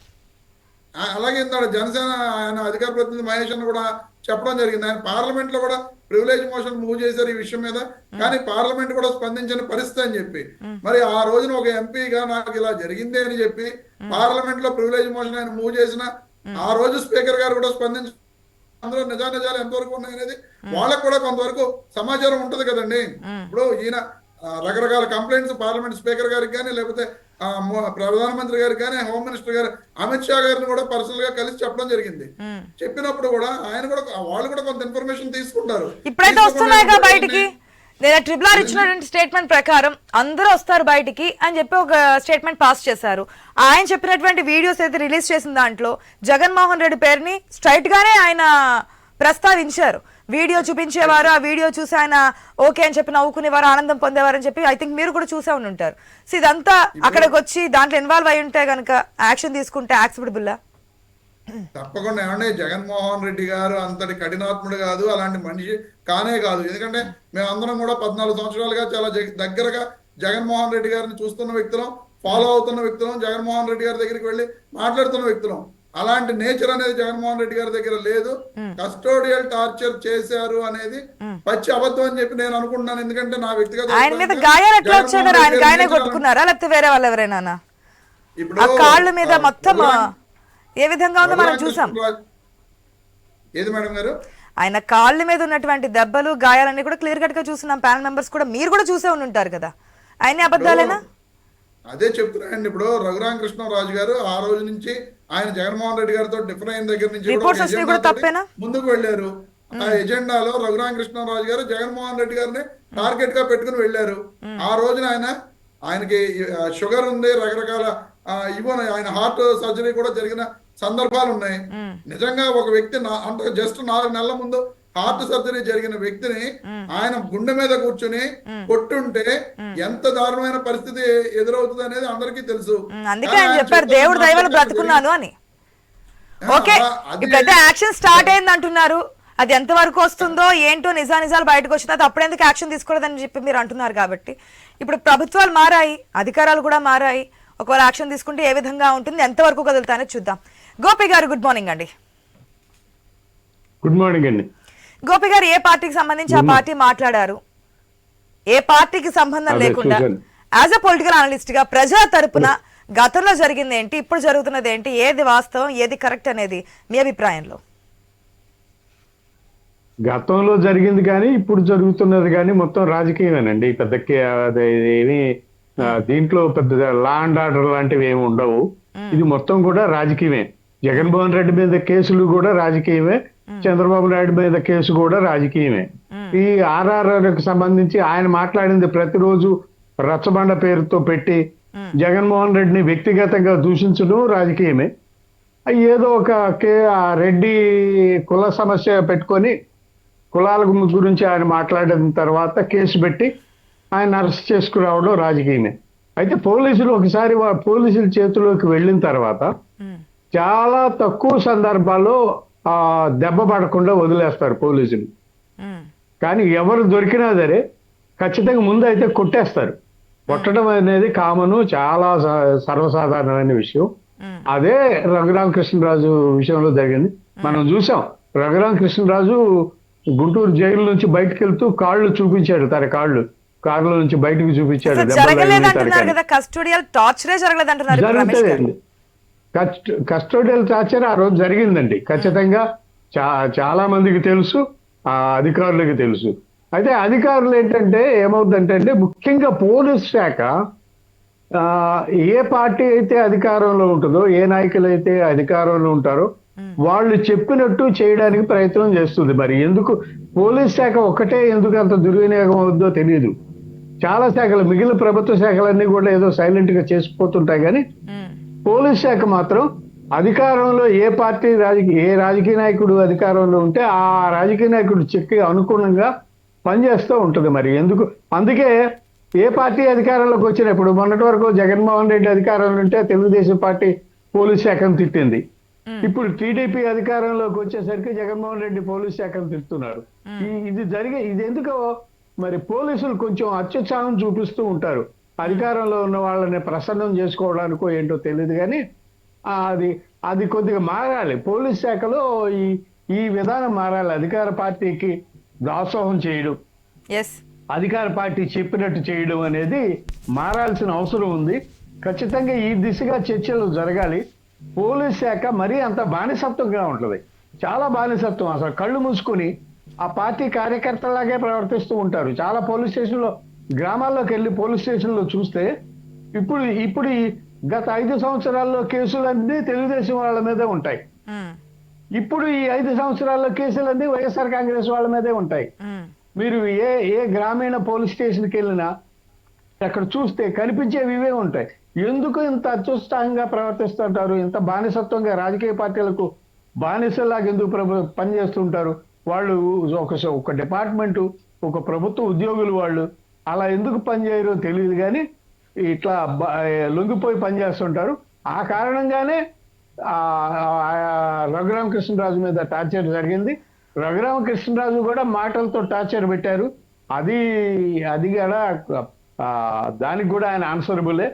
అలాగే జనసేన ఆయన అధికార ప్రతినిధి మహేష్ అని కూడా చెప్పడం జరిగింది. ఆయన పార్లమెంట్ లో కూడా ప్రివిలేజ్ మోషన్ మూవ్ చేశారు ఈ విషయం మీద, కానీ పార్లమెంట్ కూడా స్పందించిన పరిస్థితి అని చెప్పి, మరి ఆ రోజున ఒక ఎంపీగా నాకు ఇలా జరిగింది అని చెప్పి పార్లమెంట్ లో ప్రివిలేజ్ మోషన్ ఆయన మూవ్ చేసిన ఆ రోజు స్పీకర్ గారు కూడా స్పందించి అందులో నిజాలు ఎంతవరకు ఉన్నాయనేది వాళ్ళకు కూడా కొంతవరకు సమాచారం ఉంటది కదండి. ఇప్పుడు ఈయన రకరకాల కంప్లైంట్స్ పార్లమెంట్ స్పీకర్ గారికి కానీ లేకపోతే ప్రధానమంత్రి గారికి కానీ హోమ్ మినిస్టర్ గారు అమిత్ షా గారిని కూడా పర్సనల్ గా కలిసి చెప్పడం జరిగింది. చెప్పినప్పుడు కూడా ఆయన కూడా వాళ్ళు కూడా కొంత ఇన్ఫర్మేషన్ తీసుకుంటారు. ఇప్పుడైతే వస్తున్నాయిగా బయటికి, లేదా ట్రిపుల్ ఆర్ ఇచ్చినటువంటి స్టేట్మెంట్ ప్రకారం అందరూ వస్తారు బయటికి అని చెప్పి ఒక స్టేట్మెంట్ పాస్ చేశారు. ఆయన చెప్పినటువంటి వీడియోస్ అయితే రిలీజ్ చేసిన దాంట్లో జగన్మోహన్ రెడ్డి పేరుని స్ట్రైట్ గానే ఆయన ప్రస్తావించారు. వీడియో చూపించేవారు, ఆ వీడియో చూసి ఆయన ఓకే అని చెప్పి నవ్వుకునేవారు, ఆనందం పొందేవారు అని చెప్పి ఐ థింక్ మీరు కూడా చూసే ఉంటారు. సో ఇదంతా అక్కడికి వచ్చి దాంట్లో ఇన్వాల్వ్ అయి ఉంటే కనుక యాక్షన్ తీసుకుంటే యాక్సెప్టబుల్లా? తప్పకుండా. ఏమంటే జగన్మోహన్ రెడ్డి గారు అంతటి కఠినాత్ముడు కాదు, అలాంటి మనిషి కానే కాదు. ఎందుకంటే మేమందరం కూడా 14 సంవత్సరాలుగా చాలా దగ్గరగా జగన్మోహన్ రెడ్డి గారిని చూస్తున్న వ్యక్తులం, ఫాలో అవుతున్న వ్యక్తులం, జగన్మోహన్ రెడ్డి గారి దగ్గరికి వెళ్ళి మాట్లాడుతున్న వ్యక్తులం. అలాంటి నేచర్ అనేది జగన్మోహన్ రెడ్డి గారి దగ్గర లేదు. కస్టోడియల్ టార్చర్ చేశారు అనేది పచ్చి అబద్ధం అని చెప్పి నేను అనుకుంటున్నాను. ఎందుకంటే నా వ్యక్తిగత ఆయన మీద గాయాలు ఎట్లా వచ్చాయి? ఆయన గాయనే కొట్టుకున్నారా లేకపోతే వేరే వాళ్ళు ఎవరైనా? ఇప్పుడు ఆ కాళ్ళ మీద మొత్తం ఏ విధంగా ఉందో మనం చూసాం. ఏది మేడం గారు? ఆయన కాళ్ళ మీద ఉన్నటువంటి దెబ్బలు గాయాలన్నీ కూడా క్లియర్ కట్ గా చూస్తున్నాం. ప్యానల్ మెంబర్స్ కూడా మీరు కూడా చూసే ఉంటారు కదా. ఆయన అబద్ధాలేనా? అదే చెప్తున్నానండి. ఇప్పుడు రఘురామకృష్ణరాజు గారు ఆ రోజు నుంచి ఆయన జగన్మోహన్ రెడ్డి గారితో డిఫరెంట్ అయిన దగ్గర నుంచి ముందుకు వెళ్ళారు. ఆ ఎజెండాలో రఘురామకృష్ణరాజు గారు జగన్మోహన్ రెడ్డి గారిని టార్గెట్ గా పెట్టుకుని వెళ్ళారు. ఆ రోజున ఆయనకి షుగర్ ఉంది, రకరకాల ఆయన హార్ట్ సర్జరీ కూడా జరిగిన సందర్భాలు ఉన్నాయి. నిజంగా ఒక వ్యక్తి అంటే జస్ట్ 4 నెలల ముందు హార్ట్ సర్జరీ జరిగిన వ్యక్తిని ఆయన గుండె మీద కూర్చుని కొట్టుంటే ఎంత దారుణమైన పరిస్థితి ఎదురవుతుంది అనేది అందరికీ తెలుసు. అందుకే ఆయన చెప్పారు దేవుడు దయవల్ల బ్రతుకున్నాను అని. ఓకే, ఇప్పుడైతే యాక్షన్ స్టార్ట్ అయింది అంటున్నారు. అది ఎంత వరకు వస్తుందో ఏంటో నిజాలు బయటకు వచ్చిన తర్వాత అప్పుడెందుకు యాక్షన్ తీసుకోలేదని చెప్పి మీరు అంటున్నారు. కాబట్టి ఇప్పుడు ప్రభుత్వాలు మారాయి, అధికారాలు కూడా మారాయి. ఒకవేళ యాక్షన్ తీసుకుంటే ఏ విధంగా ఉంటుంది, ఎంతవరకు కదులుతానో చూద్దాం. గోపి గారు గుడ్ మార్నింగ్ అండి. గుడ్ మార్నింగ్ అండి. గోపి గారు, ఏ పార్టీకి సంబంధించి ఆ పార్టీ మాట్లాడారు? ఏ పార్టీకి సంబంధం లేకుండా యాజ్ అ పొలిటికల్ అనలిస్ట్ గా ప్రజా తరపున గతంలో జరిగింది ఏంటి, ఇప్పుడు జరుగుతున్నది ఏంటి, ఏది వాస్తవం ఏది కరెక్ట్ అనేది మీ అభిప్రాయంలో? గతంలో జరిగింది కానీ ఇప్పుడు జరుగుతున్నది కానీ మొత్తం రాజకీయమేనండి. పెద్ద ఏమి దీంట్లో పెద్ద లా అండ్ ఆర్డర్ లాంటివి ఏమి ఉండవు. ఇది మొత్తం కూడా రాజకీయమే. జగన్మోహన్ రెడ్డి మీద కేసులు కూడా రాజకీయమే, చంద్రబాబు నాయుడు మీద కేసు కూడా రాజకీయమే. ఈ ఆర్ఆర్ఆర్కి సంబంధించి ఆయన మాట్లాడింది ప్రతిరోజు రచ్చబండ పేరుతో పెట్టి జగన్మోహన్ రెడ్డిని వ్యక్తిగతంగా దూషించడం రాజకీయమే. ఏదో ఒక రెడ్డి కుల సమస్య పెట్టుకొని కులాల గురించి ఆయన మాట్లాడిన తర్వాత కేసు పెట్టి ఆయన అరెస్ట్ చేసుకురావడం రాజకీయమే. అయితే పోలీసులు ఒకసారి పోలీసుల చేతిలోకి వెళ్ళిన తర్వాత చాలా తక్కువ సందర్భాల్లో దెబ్బ పడకుండా వదిలేస్తారు పోలీసులు. కానీ ఎవరు దొరికినా సరే ఖచ్చితంగా ముందు అయితే కొట్టేస్తారు. కొట్టడం అనేది కామను, చాలా సర్వసాధారణమైన విషయం. అదే రఘురామకృష్ణరాజు విషయంలో జరిగింది. మనం చూసాం, రఘురామకృష్ణరాజు గుంటూరు జైలు నుంచి బయటకు వెళ్తూ కాళ్ళు చూపించాడు, తన కాళ్ళు కారులో నుంచి బయటకు చూపించాడు. జరుగుతుంది కస్టోడియల్ టార్చర్ ఆ రోజు జరిగిందండి. ఖచ్చితంగా చాలా మందికి తెలుసు, ఆ అధికారులకి తెలుసు. అయితే అధికారులు ఏంటంటే ఏమవుతుందంటే ముఖ్యంగా పోలీస్ శాఖ ఏ పార్టీ అయితే అధికారంలో ఉంటుందో, ఏ నాయకులు అయితే అధికారంలో ఉంటారో వాళ్ళు చెప్పినట్టు చేయడానికి ప్రయత్నం చేస్తుంది. మరి ఎందుకు పోలీస్ శాఖ ఒకటే ఎందుకు అంత దుర్వినియోగం అవుద్దో తెలియదు. చాలా శాఖలు, మిగిలిన ప్రభుత్వ శాఖలన్నీ కూడా ఏదో సైలెంట్ గా చేసిపోతుంటాయి, కానీ పోలీస్ శాఖ మాత్రం అధికారంలో ఏ పార్టీ ఏ రాజకీయ నాయకుడు అధికారంలో ఉంటే ఆ రాజకీయ నాయకుడు చెక్కి అనుగుణంగా పనిచేస్తూ ఉంటుంది. మరి ఎందుకు, అందుకే ఏ పార్టీ అధికారంలోకి వచ్చినప్పుడు మొన్నటి వరకు జగన్మోహన్ రెడ్డి అధికారంలో ఉంటే తెలుగుదేశం పార్టీ పోలీస్ శాఖను తిట్టింది. ఇప్పుడు టీడీపీ అధికారంలోకి వచ్చేసరికి జగన్మోహన్ రెడ్డి పోలీస్ శాఖను తిడుతున్నారు. ఇది ఎందుకో మరి పోలీసులు కొంచెం అత్యుత్సాహం చూపిస్తూ ఉంటారు. అధికారంలో ఉన్న వాళ్ళని ప్రసన్నం చేసుకోవడానికో ఏంటో తెలియదు, కానీ అది కొద్దిగా మారాలి. పోలీస్ శాఖలో ఈ విధానం మారాలి. అధికార పార్టీకి దాసోహం చేయడం, అధికార పార్టీ చెప్పినట్టు చేయడం అనేది మారాల్సిన అవసరం ఉంది. ఖచ్చితంగా ఈ దిశగా చర్చలు జరగాలి. పోలీస్ శాఖ మరీ అంత బానిసత్వంగా ఉంటుంది, చాలా బానిసత్వం. అసలు కళ్ళు మూసుకొని ఆ పార్టీ కార్యకర్తలాగే ప్రవర్తిస్తూ ఉంటారు. చాలా పోలీస్ స్టేషన్లో, గ్రామాల్లోకి వెళ్ళి పోలీస్ స్టేషన్లో చూస్తే ఇప్పుడు గత 5 సంవత్సరాల్లో కేసులన్నీ తెలుగుదేశం వాళ్ళ మీదే ఉంటాయి. ఇప్పుడు ఈ 5 సంవత్సరాల్లో కేసులన్నీ వైఎస్ఆర్ కాంగ్రెస్ వాళ్ళ మీదే ఉంటాయి. మీరు ఏ గ్రామీణ పోలీస్ స్టేషన్కి వెళ్ళినా అక్కడ చూస్తే కనిపించేవి ఇవే ఉంటాయి. ఎందుకు ఇంత అత్యుత్సాహంగా ప్రవర్తిస్తుంటారు? ఇంత బానిసత్వంగా రాజకీయ పార్టీలకు బానిసలాగా ఎందుకు పనిచేస్తుంటారు? వాళ్ళు ఒక డిపార్ట్మెంటు, ఒక ప్రభుత్వ ఉద్యోగులు, వాళ్ళు అలా ఎందుకు పనిచేయరో తెలియదు, కానీ ఇట్లా లొంగిపోయి పనిచేస్తుంటారు. ఆ కారణంగానే రఘురామకృష్ణరాజు మీద టార్చర్ జరిగింది. రఘురామకృష్ణరాజు కూడా మాటలతో టార్చర్ పెట్టారు. అది కూడా దానికి కూడా ఆయన ఆన్సరబులే.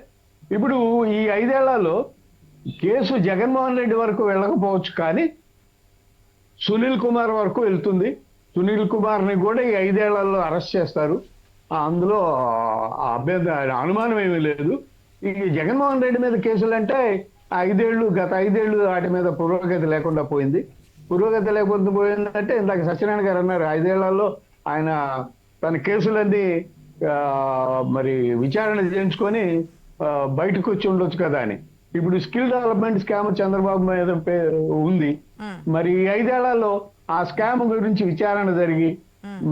ఇప్పుడు ఈ 5 ఏళ్లలో కేసు జగన్మోహన్ రెడ్డి వరకు వెళ్ళకపోవచ్చు, కానీ సునీల్ కుమార్ వరకు వెళ్తుంది. సునీల్ కుమార్ని కూడా ఈ 5 ఏళ్లలో అరెస్ట్ చేస్తారు. అందులో అనుమానం ఏమీ లేదు. ఈ జగన్మోహన్ రెడ్డి మీద కేసులు అంటే గత 5 ఏళ్ళు వాటి మీద పురోగతి లేకుండా పోయింది. పురోగతి లేకుండా పోయిందంటే ఇందాక సత్యనారాయణ గారు అన్నారు, 5 ఏళ్లలో ఆయన తన కేసులన్నీ మరి విచారణ చేయించుకొని బయటకు వచ్చి ఉండొచ్చు కదా అని. ఇప్పుడు స్కిల్ డెవలప్మెంట్ స్కామ్ చంద్రబాబు మీద ఉంది. మరి 5 ఏళ్లలో ఆ స్కామ్ గురించి విచారణ జరిగి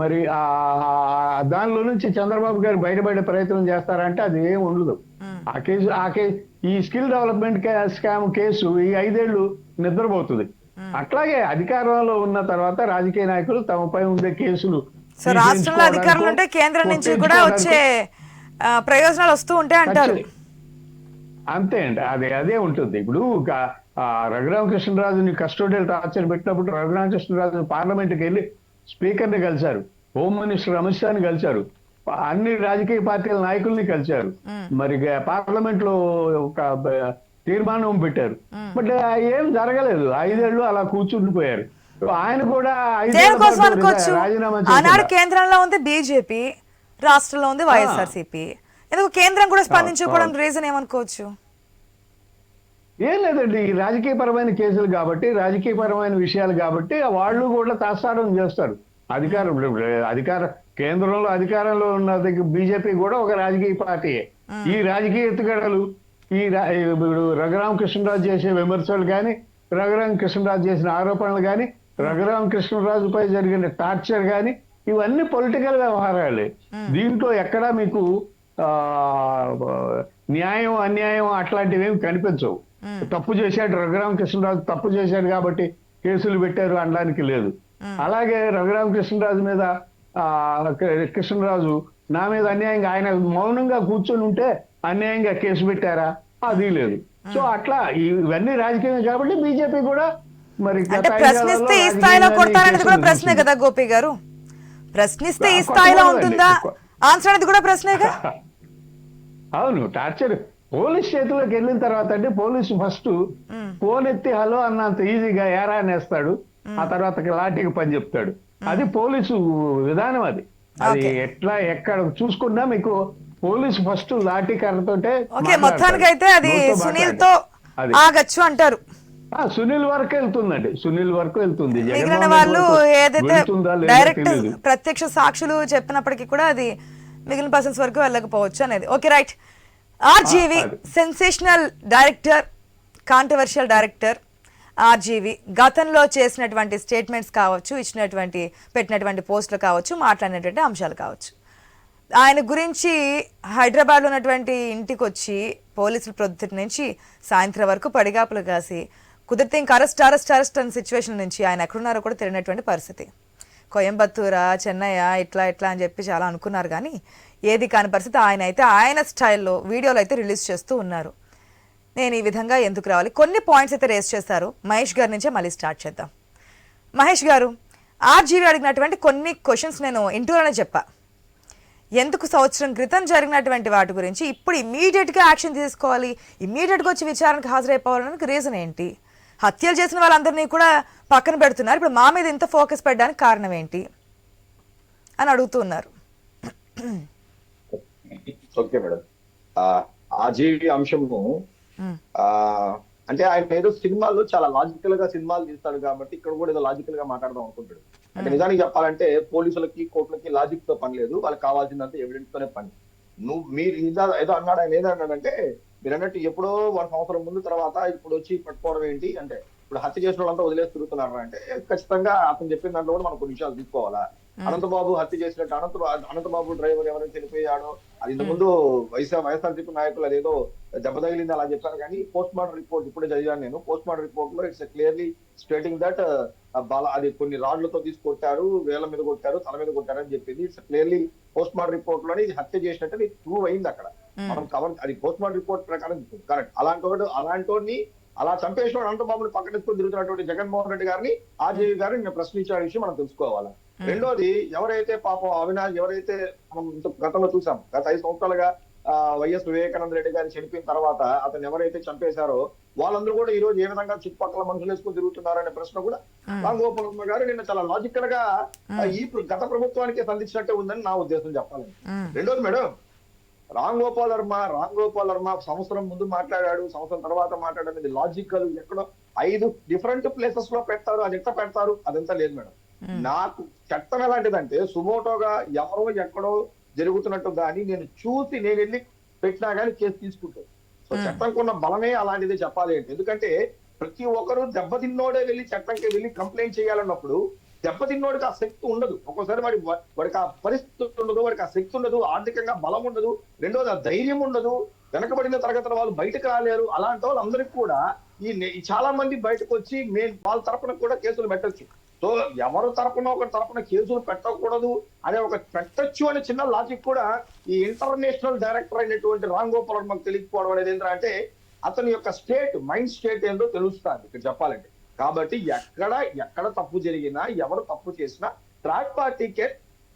మరి దానిలో నుంచి చంద్రబాబు గారు బయటపడే ప్రయత్నం చేస్తారంటే అది ఏం ఉండదు. ఆ కేసు ఈ స్కిల్ డెవలప్మెంట్ స్కామ్ కేసు ఈ 5 ఏళ్ళు నిద్రపోతుంది. అట్లాగే అధికారంలో ఉన్న తర్వాత రాజకీయ నాయకులు తమపై ఉండే కేసులు, రాష్ట్రంలో అధికారులు ఉంటే కేంద్రం నుంచి కూడా వచ్చే ప్రయోజనాలు వస్తూ ఉంటాయి అంటారు. అంతే అండి, అదే ఉంటుంది. ఇప్పుడు రఘురామకృష్ణరాజుని కస్టోడియల్ టార్చర్ పెట్టినప్పుడు రఘురామకృష్ణరాజు పార్లమెంట్కి వెళ్ళి స్పీకర్ని కలిశారు, హోమ్ మినిస్టర్ అమిత్ షాని కలిశారు, అన్ని రాజకీయ పార్టీల నాయకుల్ని కలిశారు. మరి పార్లమెంట్ లో ఒక తీర్మానం పెట్టారు. బట్ ఏం జరగలేదు. 5 ఏళ్ళు అలా కూర్చుండిపోయారు. ఆయన కూడా రాజీనామా ఆనాడు కేంద్రంలో ఉంది బీజేపీ, రాష్ట్రంలో ఉంది వైఎస్ఆర్సీపీ. ఎందుకు కేంద్రం కూడా స్పందించుకోవడం రీజన్ ఏమనుకోవచ్చు? ఏం లేదండి, రాజకీయపరమైన కేసులు కాబట్టి, రాజకీయపరమైన విషయాలు కాబట్టి వాళ్ళు కూడా తాత్సారం చేస్తారు. అధికార కేంద్రంలో అధికారంలో ఉన్న బీజేపీ కూడా ఒక రాజకీయ పార్టీయే. ఈ రాజకీయ ఎత్తుగడలు, ఇప్పుడు రఘురామకృష్ణరాజు చేసే విమర్శలు కానీ, రఘురామకృష్ణరాజు చేసిన ఆరోపణలు కానీ, రఘురామకృష్ణరాజుపై జరిగిన టార్చర్ కానీ, ఇవన్నీ పొలిటికల్ వ్యవహారాలే. దీంట్లో ఎక్కడా మీకు న్యాయం అన్యాయం అట్లాంటివి ఏమి కనిపించవు. తప్పు చేశాడు రఘురామకృష్ణరాజు, తప్పు చేశాడు కాబట్టి కేసులు పెట్టారు అనడానికి లేదు. అలాగే రఘురామకృష్ణరాజు మీద కృష్ణరాజు నా మీద అన్యాయంగా, ఆయన మౌనంగా కూర్చొని ఉంటే అన్యాయంగా కేసు పెట్టారా? అది లేదు. సో అట్లా ఇవన్నీ రాజకీయమే కాబట్టి బీజేపీ కూడా మరి ప్రశ్నిస్తే ఈ స్థాయిలో కొడతారనేది కూడా ప్రశ్నే కదా గోపి గారు. ప్రశ్నిస్తే ఈ స్థాయిలో ఉంటుందా ఆన్సర్ అనేది కూడా ప్రశ్నేగా. అవును, టార్చర్ పోలీస్ చేతిలోకి వెళ్ళిన తర్వాత అంటే పోలీసు ఫస్ట్ ఫోన్ ఎత్తి హలో అన్నంత ఈజీగా ఏరా అనేస్తాడు, ఆ తర్వాత లాఠీకి పని చెప్తాడు. అది పోలీసు విధానం. అది ఎట్లా ఎక్కడ చూసుకున్నా మీకు పోలీసు ఫస్ట్ లాఠీ కర్రతోటే. మొత్తానికి అయితే అది సునీల్ తో ఆగచ్చు అంటారు. సునీల్ వరకు వెళ్తుందండి, సునీల్ వరకు వెళ్తుంది. మిగిలిన వాళ్ళు ఏదైతే డైరెక్ట్ ప్రత్యక్ష సాక్షులు చెప్పినప్పటికీ కూడా అది మిగిలిన పర్సన్స్ వరకు వెళ్ళకపోవచ్చు అనేది. Okay, right. RGV sensational director, controversial director, RGV గతంలో చేసినటువంటి స్టేట్మెంట్స్ కావచ్చు, పెట్టినటువంటి పోస్టులు కావచ్చు, మాట్లాడినటువంటి అంశాలు కావచ్చు. ఆయన గురించి హైదరాబాద్లో ఉన్నటువంటి ఇంటికి వచ్చి పోలీసులు ప్రొద్దుటి నుంచి సాయంత్రం వరకు పడిగాపులు కాసి కుదిరితే ఇంకా అరెస్ట్ అనే సిచ్యువేషన్ నుంచి ఆయన ఎక్కడున్నారో కూడా తెలియనటువంటి పరిస్థితి. కోయంబత్తూరా, చెన్నై ఇట్లా అని చెప్పి చాలా అనుకున్నారు, కానీ ఏది కాని పరిస్థితి. ఆయన అయితే ఆయన స్టైల్లో వీడియోలు అయితే రిలీజ్ చేస్తూ ఉన్నారు. నేను ఈ విధంగా ఎందుకు రావాలి, కొన్ని పాయింట్స్ అయితే రేస్ చేస్తారు. మహేష్ గారి నుంచే మళ్ళీ స్టార్ట్ చేద్దాం. మహేష్ గారు, ఆర్జీవి అడిగినటువంటి కొన్ని క్వశ్చన్స్ నేను ఇంటూలోనే చెప్పా. ఎందుకు సంవత్సరం క్రితం జరిగినటువంటి వాటి గురించి ఇప్పుడు ఇమ్మీడియట్గా యాక్షన్ తీసుకోవాలి, ఇమ్మీడియట్గా వచ్చి విచారణకు హాజరైపోవాలడానికి రీజన్ ఏంటి? హత్యలు చేసిన వాళ్ళందరినీ కూడా పక్కన పెడుతున్నారు, ఇప్పుడు మా మీద ఇంత ఫోకస్ పెట్టడానికి కారణం ఏంటి అని అడుగుతున్నారు. ఓకే మేడం, ఆర్జీవి అంశము అంటే ఆయన ఏదో సినిమాల్లో చాలా లాజికల్ గా సినిమాలు తీస్తాడు కాబట్టి ఇక్కడ కూడా ఏదో లాజికల్ గా మాట్లాడదాం అనుకుంటాడు. అంటే నిజానికి చెప్పాలంటే పోలీసులకి, కోర్టులకి లాజిక్ తో పని లేదు, వాళ్ళకి కావాల్సిందంటే ఎవిడెన్స్ తోనే పని. మీరు ఏదో అన్నాడు, ఆయన ఏదన్నాడంటే మీరు అన్నట్టు ఎప్పుడో 1 సంవత్సరం ముందు తర్వాత ఇప్పుడు వచ్చి పట్టుకోవడం ఏంటి అంటే, ఇప్పుడు హత్య చేసిన వాళ్ళంతా వదిలేసి తిరుగుతున్నారు అంటే ఖచ్చితంగా అతను చెప్పిన దాంట్లో కూడా మనం కొన్ని విషయాలు తీసుకోవాలా. అనంతబాబు హత్య చేసినట్టు అనంతబాబు డ్రైవర్ ఎవరైనా చనిపోయాడో అది ఇంతకుముందు వైఎస్ఆర్సీపీ నాయకులు అదేదో దెబ్బ తగిలింది అలా చెప్పారు, కానీ పోస్ట్ మార్టం రిపోర్ట్ ఇప్పుడే చదివాను నేను. పోస్ట్ మార్టం రిపోర్ట్ లో ఇట్స్ క్లియర్లీ స్టేటింగ్ దట్ అది కొన్ని రాళ్లతో తీసుకొట్టారు, వేల మీద కొట్టారు, తల మీద కొట్టారు అని చెప్పింది. It's clearly post mortem report లోనే ఇది హత్య చేసినట్టు అది ప్రూవ్ అయింది అక్కడ. మనం కవర్ అది పోస్ట్ మార్టం రిపోర్ట్ ప్రకారం కరెక్ట్. అలాంటి అలా చంపేసిన అనంతబాబుని పక్కనేసుకొని తిరుగుతున్నటువంటి జగన్మోహన్ రెడ్డి గారిని, ఆర్జీవి గారిని నేను ప్రశ్నించిన విషయం మనం తెలుసుకోవాలి. రెండోది, ఎవరైతే పాపం అవినాష్ ఎవరైతే మనం గతంలో చూసాం, గత 5 సంవత్సరాలుగా వైఎస్ వివేకానంద రెడ్డి గారు చనిపోయిన తర్వాత అతను ఎవరైతే చంపేశారో వాళ్ళందరూ కూడా ఈ రోజు ఏ విధంగా చుట్టుపక్కల మనుషులు వేసుకుని తిరుగుతున్నారనే ప్రశ్న కూడా రాంగోపాల్ వర్మ గారు నిన్న చాలా లాజికల్ గా ఈ గత ప్రభుత్వానికి సంధించినట్టే ఉందని నా ఉద్దేశం చెప్పాలి. రెండోది మేడం, రామ్ గోపాల్ వర్మ సంవత్సరం ముందు మాట్లాడాడు, సంవత్సరం తర్వాత మాట్లాడేది లాజికల్. ఎక్కడో 5 డిఫరెంట్ ప్లేసెస్ లో పెడతారు, అది ఎట్లా పెడతారు అదంతా లేదు మేడం. నాకు చట్టం ఎలాంటిదంటే సుమోటోగా ఎవరో ఎక్కడో జరుగుతున్నట్టు కానీ నేను చూసి నేను వెళ్ళి పెట్టినా కానీ కేసు తీసుకుంటాను. సో చట్టంకు ఉన్న బలమే అలాంటిదే చెప్పాలి అంటే, ఎందుకంటే ప్రతి ఒక్కరు దెబ్బతిన్నోడే వెళ్ళి చట్టంకి వెళ్ళి కంప్లైంట్ చేయాలన్నప్పుడు దెబ్బతిన్నోడికి ఆ శక్తి ఉండదు. ఒక్కోసారి వాడికి ఆ పరిస్థితి ఉండదు, వాడికి ఆ శక్తి ఉండదు, ఆర్థికంగా బలం ఉండదు, రెండోది ఆ ధైర్యం ఉండదు, వెనకబడిన తరగతుల వాళ్ళు బయటకు రాలేరు. అలాంటి వాళ్ళందరికీ కూడా ఈ చాలా మంది బయటకు వచ్చి వాళ్ళ తరపున కూడా కేసులు పెట్టచ్చు. సో ఎవరు తరపున ఒకరి తరపున కేసులు పెట్టకూడదు అనే పెట్టచ్చు అనే చిన్న లాజిక్ కూడా ఈ ఇంటర్నేషనల్ డైరెక్టర్ అయినటువంటి రామ్ గోపాల్ వర్మకు తెలియకపోవడం అనేది ఏంటంటే అతని యొక్క మైండ్ స్టేట్ ఏందో తెలుస్తుంది ఇక్కడ చెప్పాలంటే. కాబట్టి ఎక్కడ తప్పు జరిగినా, ఎవరు తప్పు చేసినా థర్డ్ పార్టీకే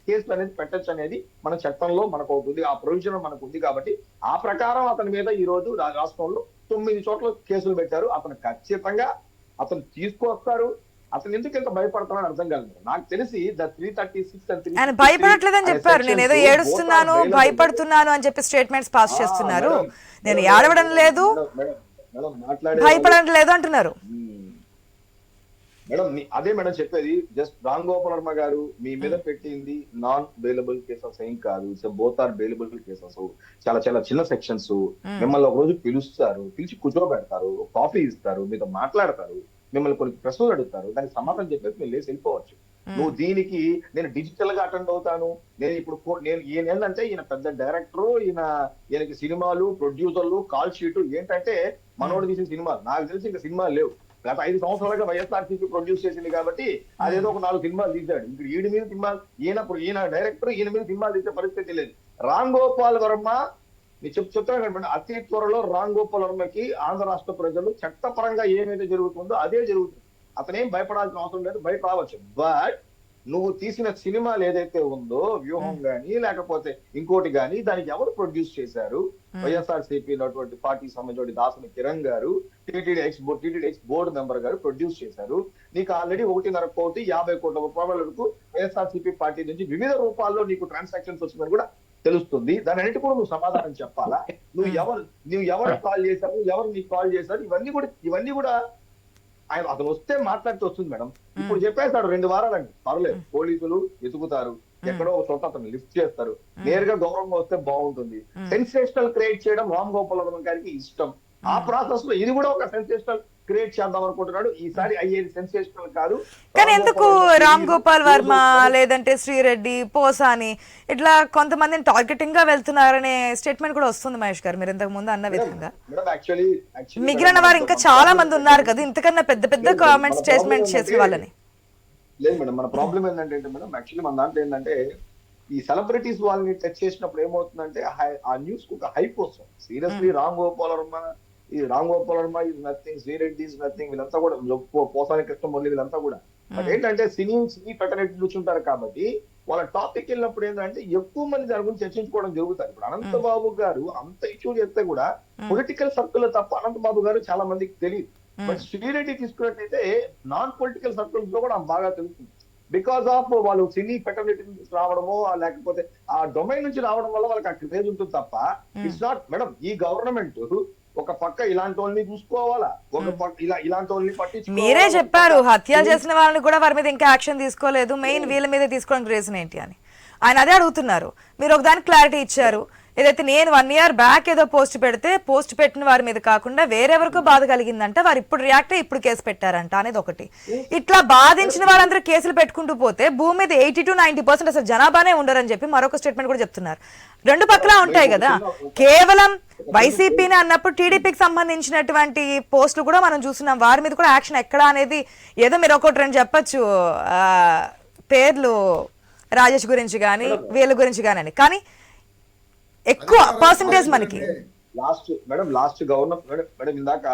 కేసులు అనేది పెట్టచ్చు అనేది మన చట్టంలో మనకు అవుతుంది, ఆ ప్రొవిజన్ మనకు ఉంది. కాబట్టి ఆ ప్రకారం అతని మీద ఈ రోజు రాష్ట్రంలో 9 చోట్ల కేసులు పెట్టారు. ఖచ్చితంగా అతను తీసుకొస్తారు. అతను ఎందుకు ఇంత భయపడతానని అర్థం కాదు. నాకు తెలిసి 336 ఆయన భయపడట్లేదని చెప్పారు. నేను ఏదో ఏడుస్తున్నాను, భయపడుతున్నాను అని చెప్పి స్టేట్మెంట్స్ పాస్ చేస్తున్నారు. నేను ఏడవడం లేదు, భయపడడం లేదు అంటున్నారు. మేడం అదే మేడం చెప్పేది. జస్ట్ రామ్ గోపాల్ వర్మ గారు మీ మీద పెట్టింది నాన్ బెయిలబుల్ కేసెస్ ఏం కాదు, బోత్ ఆర్ బెయిలబుల్ కేసెస్. చాలా చాలా చిన్న సెక్షన్స్. మిమ్మల్ని ఒక రోజు పిలిచి కూర్చోబెడతారు, కాఫీ ఇస్తారు, మీతో మాట్లాడతారు, మిమ్మల్ని కొన్ని ప్రశ్నలు అడుగుతారు, దానికి సమాధానం చెప్పేసి మీరు లేచి వెళ్ళిపోవచ్చు. నువ్వు దీనికి నేను డిజిటల్ గా అటెండ్ అవుతాను, ఈయన ఏంటంటే ఈయన పెద్ద డైరెక్టర్, ఈయనకి సినిమాలు, ప్రొడ్యూసర్లు, కాల్ షీటు ఏంటంటే మనోడు తీసిన సినిమాలు. నాకు తెలిసి ఇంకా సినిమాలు లేవు. గత 5 సంవత్సరాలుగా వైఎస్ఆర్సీపీ ప్రొడ్యూస్ చేసింది కాబట్టి అదేదో ఒక 4 సినిమాలు తీశాడు. ఇప్పుడు ఈడి మీద సినిమాలు, ఈయన డైరెక్టర్, ఈయన మీద సినిమాలు తీసే పరిస్థితి లేదు. రామ్ గోపాల్ వర్మ మీరు చెప్తున్నా కనుక అతి త్వరలో రామ్ గోపాల్ వర్మకి ఆంధ్ర రాష్ట్ర ప్రజలు చట్టపరంగా ఏమైతే జరుగుతుందో అదే జరుగుతుంది. అతనేం భయపడాల్సిన అవసరం లేదు, భయప రావచ్చు. బట్ నువ్వు తీసిన సినిమాలు ఏదైతే ఉందో, వ్యూహం గానీ లేకపోతే ఇంకోటి గానీ, దానికి ఎవరు ప్రొడ్యూస్ చేశారు? వైఎస్ఆర్సీపీ పార్టీకి సంబంధించిన దాసుని కిరణ్ గారు, టీటీడీఎక్స్ బోర్డు మెంబర్ గారు ప్రొడ్యూస్ చేశారు. నీకు ఆల్రెడీ 1.5 కోటి 50 కోట్ల రూపాయల వరకు వైఎస్ఆర్సీపీ పార్టీ నుంచి వివిధ రూపాల్లో నీకు ట్రాన్సాక్షన్స్ వచ్చిందని కూడా తెలుస్తుంది. దాని అన్నిటి కూడా నువ్వు సమాధానం చెప్పాలా? నువ్వు ఎవరు కాల్ చేశారు, ఎవరు నీకు కాల్ చేశారు, ఇవన్నీ కూడా అతను వస్తే మాట్లాడితే వస్తుంది మేడం. ఇప్పుడు చెప్పేస్తాడు 2 వారాలండి, పర్లేదు, పోలీసులు వెతుకుతారు, ఎక్కడో ఒక చోట అతను లిఫ్ట్ చేస్తారు, నేరుగా గౌరవంగా వస్తే బాగుంటుంది. సెన్సేషనల్ క్రియేట్ చేయడం రామ్ గోపాల్ వర్మ గారికి ఇష్టం. ఆ ప్రాసెస్ లో ఇది కూడా ఒక సెన్సేషనల్ క్రియేట్ చేద్దాం అనుకుంటున్నాడు. ఈసారి అయ్యేది సెన్సేషనల్ కాదు. కానీ ఎందుకు రామ్ గోపాల్ వర్మ లేదంటే శ్రీరెడ్డి, పోసాని ఇట్లా కొంతమందిని టార్గెటింగ్ గా వెళ్తున్నారనే స్టేట్మెంట్ కూడా వస్తుంది మహేష్ గారు, మీరు ఇంతకు ముందు అన్న విధంగా. మేడం యాక్చువల్లీ మిగిలిన వారు ఇంకా చాలా మంది ఉన్నారు కదా ఇంతకన్నా పెద్ద పెద్ద కామెంట్స్ స్టేట్మెంట్ చేసిన వాళ్ళని. లేదు మేడం, మన ప్రాబ్లం ఏంటంటే మేడం యాక్చువల్లీ మన దాంట్లో ఏంటంటే ఈ సెలబ్రిటీస్ వాళ్ళని టచ్ చేసినప్పుడు ఏమవుతుందంటే ఆ న్యూస్ కు ఒక హైప్ వస్తుంది. Seriously Ram Gopal Varma is nothing, Sri Reddy is nothing, వీళ్ళంతా కూడా పోసాని కృష్ణమురళి వీళ్ళంతా కూడా. బట్ ఏంటంటే సినీ పెట్టనట్టు కూర్చుంటారు కాబట్టి వాళ్ళ టాపిక్ వెళ్ళినప్పుడు ఏంటంటే ఎక్కువ మంది దాని గురించి చర్చించుకోవడం జరుగుతారు. ఇప్పుడు అనంతబాబు గారు అంత ఇష్యూ చేస్తే కూడా పొలిటికల్ సర్కిల్ తప్ప అనంతబాబు గారు చాలా మందికి తెలియదు. బట్ శ్రీరెడ్డి తీసుకున్నట్టయితే నాన్ పొలిటికల్ సర్కిల్స్ లో కూడా బాగా తెలుస్తుంది. బికాస్ ఆఫ్ వాళ్ళు సినీ ఫెటర్నిటీ నుంచి రావడమో లేకపోతే ఆ డొమైన్ నుంచి రావడం వల్ల వాళ్ళకి ఆ క్రేజ్ ఉంటుంది తప్ప ఇట్స్ నాట్. మేడం ఈ గవర్నమెంట్ ఒక పక్క ఇలాంటి వాళ్ళని చూసుకోవాలా, ఒక పక్క ఇలాంటి వాళ్ళని పట్టించుకోవాలి. మీరే చెప్పారు హత్యలు చేసిన వాళ్ళని కూడా వారి మీద ఇంకా యాక్షన్ తీసుకోలేదు, మెయిన్ వీళ్ళ మీద తీసుకోవడానికి రీజన్ ఏంటి అని ఆయన అదే అడుగుతున్నారు. మీరు ఒకదానికి క్లారిటీ ఇచ్చారు. ఏదైతే నేను 1 year బ్యాక్ ఏదో పోస్ట్ పెడితే పోస్ట్ పెట్టిన వారి మీద కాకుండా వేరెవరికో బాధ కలిగిందంట, వారు ఇప్పుడు రియాక్ట్ అయ్యి ఇప్పుడు కేసు పెట్టారంట అనేది ఒకటి. ఇట్లా బాధించిన వాళ్ళందరూ కేసులు పెట్టుకుంటూ పోతే భూమి మీద 80 to 90% అసలు జనాభానే ఉండరని చెప్పి మరొక స్టేట్మెంట్ కూడా చెప్తున్నారు. రెండు పక్కల ఉంటాయి కదా. కేవలం వైసీపీని అన్నప్పుడు టీడీపీకి సంబంధించినటువంటి పోస్టులు కూడా మనం చూస్తున్నాం, వారి మీద కూడా యాక్షన్ ఎక్కడా అనేది ఏదో మీరు ఒకటి రెండు చెప్పచ్చు పేర్లు రాజేష్ గురించి కానీ వీళ్ళ గురించి కానీ, కానీ ఎక్కువ పర్సంటేజ్ మనకి లాస్ట్ గవర్నర్ మేడం ఇందాక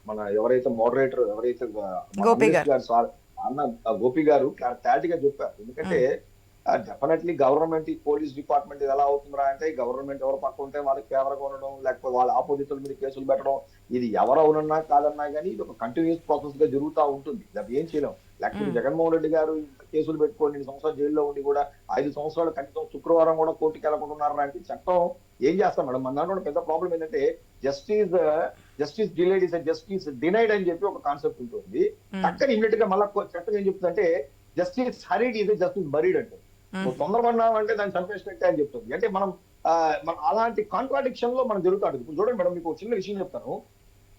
మన ఎవరైతే మోడరేటర్ ఎవరైతే గోపి గారు అన్న గోపి గారు క్లారిటీగా చెప్పారు. ఎందుకంటే డెఫినెట్లీ గవర్నమెంట్ పోలీస్ డిపార్ట్మెంట్ ఎలా అవుతుందా అంటే గవర్నమెంట్ ఎవరు పక్క ఉంటే వాళ్ళకి ఫేవర్ గా ఉండడం, లేకపోతే వాళ్ళ ఆపోజిట్ల మీద కేసులు పెట్టడం, ఇది ఎవరు అవునన్నా కాదన్నా కానీ ఇది ఒక కంటిన్యూస్ ప్రాసెస్ గా జరుగుతూ ఉంటుంది. అది ఏం చేయలేం. లేకపోతే జగన్మోహన్ రెడ్డి గారు కేసులు పెట్టుకొని 2 సంవత్సరాలు జైల్లో ఉండి కూడా 5 సంవత్సరాలు కనీసం శుక్రవారం కూడా కోర్టుకి వెళ్ళకుండా అంటే చట్టం ఏం చేస్తాం మేడం. మన దాంట్లో పెద్ద ప్రాబ్లం ఏంటంటే justice delayed is justice denied అని చెప్పి ఒక కాన్సెప్ట్ ఉంటుంది. అక్కడ ఇమీడియట్ గా మళ్ళీ చట్టం ఏం చెప్తుందంటే justice hurried is justice buried అంటే తొందరపడినామంటే దాన్ని చంపేసినట్టే అని చెప్తుంది. అంటే మనం అలాంటి కాంట్రాడిక్షన్ లో మనం జరుగుతాడు. ఇప్పుడు చూడండి మేడం, మీకు చిన్న విషయం చెప్తాను.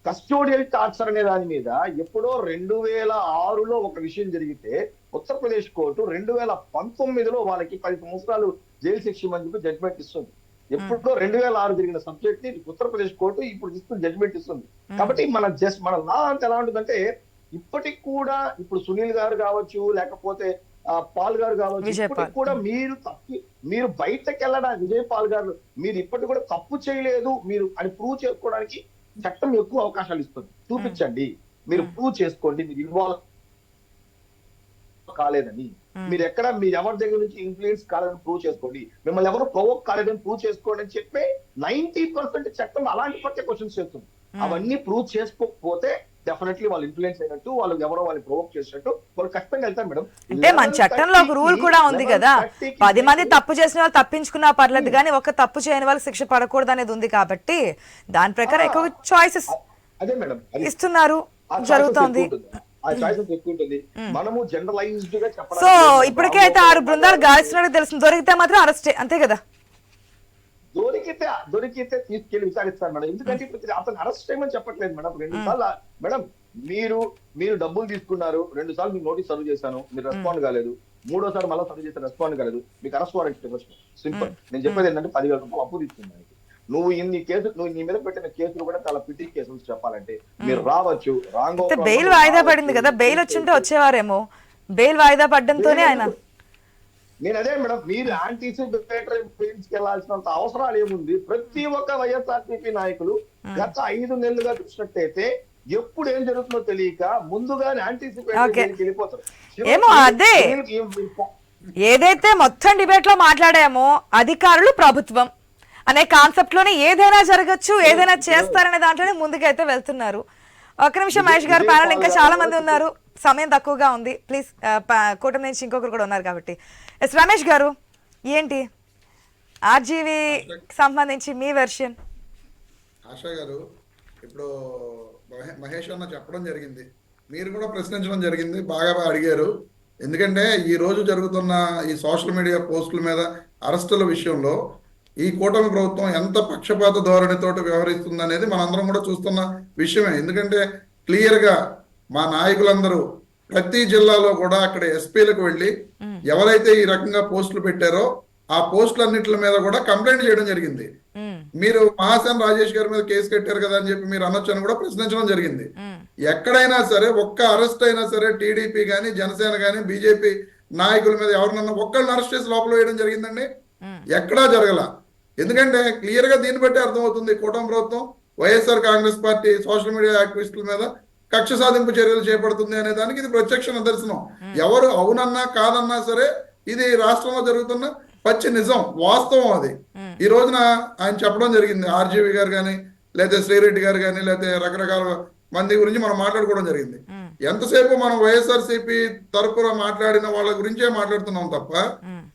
కస్టోడియల్ టార్చర్ అనే దాని మీద ఎప్పుడో 2006లో ఒక విషయం జరిగితే ఉత్తరప్రదేశ్ కోర్టు 2019లో వాళ్ళకి 10 సంవత్సరాలు జైలు శిక్ష అని చెప్పి జడ్జ్మెంట్ ఇస్తుంది. ఎప్పుడో 2006 జరిగిన సబ్జెక్ట్ ని ఉత్తరప్రదేశ్ కోర్టు ఇప్పుడు ఇస్తుంది, జడ్జ్మెంట్ ఇస్తుంది. కాబట్టి మన లా అంటే ఎలా ఉంటుందంటే ఇప్పటికి కూడా ఇప్పుడు సునీల్ గారు కావచ్చు, లేకపోతే పాల్ గారు కావచ్చు, ఇప్పటికి కూడా మీరు బయటకు వెళ్ళడానికి విజయ్ పాల్ గారు మీరు ఇప్పటికి కూడా తప్పు చేయలేదు మీరు అని ప్రూవ్ చేసుకోవడానికి చట్టం ఎక్కువ అవకాశాలు ఇస్తుంది. చూపించండి, మీరు ప్రూవ్ చేసుకోండి, మీరు ఇన్వాల్వ్ కాలేదని, మీరు ఎవరి దగ్గర నుంచి ఇన్ఫ్లుయెన్స్ కాలేదని ప్రూవ్ చేసుకోండి, మిమ్మల్ని ఎవరు ప్రొవోక్ కాలేదని ప్రూవ్ చేసుకోండి అని చెప్పి 90% చట్టం అలాంటి పట్టే క్వశ్చన్స్ చేస్తుంది. అవన్నీ ప్రూవ్ చేసుకోకపోతే డెఫినెట్లీ వాళ్ళు ఇన్ఫ్లుయెన్స్ అయినట్టు, వాళ్ళు ఎవరో వాళ్ళు ప్రొవోక్ చేసినట్టు వాళ్ళు ఖచ్చితంగా వెళ్తారు మేడం. అంటే మన చట్టంలో ఒక రూల్ కూడా ఉంది కదా, 10 మంది తప్పు చేసిన వాళ్ళు తప్పించుకున్నా పర్లేదు కానీ ఒక తప్పు చేయని వాళ్ళకి శిక్ష పడకూడదు అనేది ఉంది. కాబట్టి దాని ప్రకారం ఎక్కువ చాయిసెస్ అదే మేడం ఇస్తున్నారు, జరుగుతోంది. మనము జనరలైజ్డ్ గా చెప్పడం. సో ఇప్పటికే అయితే 6 బృందాలు గాలిస్తున్నట్టు తెలుస్తుంది. దొరికితే మాత్రం అరెస్టే, అంతే కదా? దొరికితే తీసుకెళ్లి విచారిస్తారు మేడం. ఎందుకంటే ఇప్పుడు అతను అరెస్ట్ చేయమని చెప్పట్లేదు మేడం. 2 సార్లు మేడం మీరు డబ్బులు తీసుకున్నారు, 2 సార్లు మీకు నోటీస్ సర్వ్ చేశాను, మీరు రెస్పాండ్ కాలేదు, 3వసారి మళ్ళీ సర్వ్ చేస్తే రెస్పాండ్ కాలేదు, మీకు అరెస్ట్ వారెంట్ ఇవ్వచ్చు. సింపుల్. నేను చెప్పేది ఏంటంటే 10,000 రూపాయలు అప్పు తీసుకున్నాను. నువ్వు నీ మీద పెట్టిన కేసులు కూడా చాలా పిటి కేసులు చెప్పాలంటే మీరు రావచ్చు. బెయిల్ వాయిదా పడింది కదా, బెయిల్ వచ్చింటే వచ్చేవారేమో. బెయిల్ వాయిదా పడ్డంతోనే ఆయన నేను అదే మేడం, మీరు యాంటిసిపేటరీ బెయిల్స్ కి వెళ్లాల్సినంత అవసరాలు ఏముంది? ప్రతి ఒక్క వైఎస్ఆర్సీపీ నాయకులు గత 5 నెలలుగా చూసినట్టయితే ఎప్పుడు ఏం జరుగుతుందో తెలియక ముందుగానే యాంటిసిపేటరీ వెళ్ళిపోతారు. ఏమో అదే ఏదైతే మొత్తం డిబేట్ లో మాట్లాడామో అధికారులు ప్రభుత్వం అనే కాన్సెప్ట్ లోనే ఏదైనా జరగచ్చు, ఏదైనా చేస్తారనే దాంట్లోనే ముందుకైతే వెళ్తున్నారు. ఒక్క నిమిషం మహేష్ గారు, ప్యానల్ ఇంకా చాలా మంది ఉన్నారు, సమయం తక్కువగా ఉంది, ప్లీజ్. కూటమి నుంచి ఇంకొకరు కూడా ఉన్నారు కాబట్టి. ఎస్ రమేష్ గారు, ఏంటి ఆర్జీవి సంబంధించి మీ వెర్షన్? ఆశా గారు, ఇప్పుడు మహేష్ అన్న చెప్పడం జరిగింది, మీరు కూడా ప్రశ్నించడం జరిగింది, బాగా అడిగారు. ఎందుకంటే ఈ రోజు జరుగుతున్న ఈ సోషల్ మీడియా పోస్టుల మీద అరెస్టుల విషయంలో ఈ కూటమి ప్రభుత్వం ఎంత పక్షపాత ధోరణితోటి వ్యవహరిస్తుంది అనేది మనందరం కూడా చూస్తున్న విషయమే. ఎందుకంటే క్లియర్ గా మా నాయకులందరూ ప్రతి జిల్లాలో కూడా అక్కడ ఎస్పీలకు వెళ్ళి ఎవరైతే ఈ రకంగా పోస్టులు పెట్టారో ఆ పోస్టులన్నిటి మీద కూడా కంప్లైంట్ చేయడం జరిగింది. మీరు మహాసేన రాజేష్ గారి మీద కేసు కట్టారు కదా అని చెప్పి మీరు అనొచ్చు అని కూడా ప్రశ్నించడం జరిగింది. ఎక్కడైనా సరే ఒక్క అరెస్ట్ అయినా సరే టీడీపీ గానీ జనసేన గానీ బీజేపీ నాయకుల మీద ఎవరినన్నా ఒక్కళ్ళని అరెస్ట్ చేసి లోపల వేయడం జరిగిందండి? ఎక్కడా జరగల. ఎందుకంటే క్లియర్ గా దీన్ని బట్టి అర్థమవుతుంది కూటమి ప్రభుత్వం YSR Congress party social media యాక్టివిస్టుల మీద కక్ష సాధింపు చర్యలు చేపడుతుంది అనే దానికి ఇది ప్రత్యక్ష నిదర్శనం. ఎవరు అవునన్నా కాదన్నా సరే ఇది రాష్ట్రంలో జరుగుతున్న పచ్చి నిజం, వాస్తవం అది. ఈ రోజున ఆయన చెప్పడం జరిగింది, ఆర్జీవి గారు కానీ లేదా శ్రీరెడ్డి గారు కానీ లేదా రకరకాల మంది గురించి మనం మాట్లాడుకోవడం జరిగింది. ఎంతసేపు మనం వైఎస్ఆర్సీపీ తరపున మాట్లాడిన వాళ్ళ గురించే మాట్లాడుతున్నాం తప్ప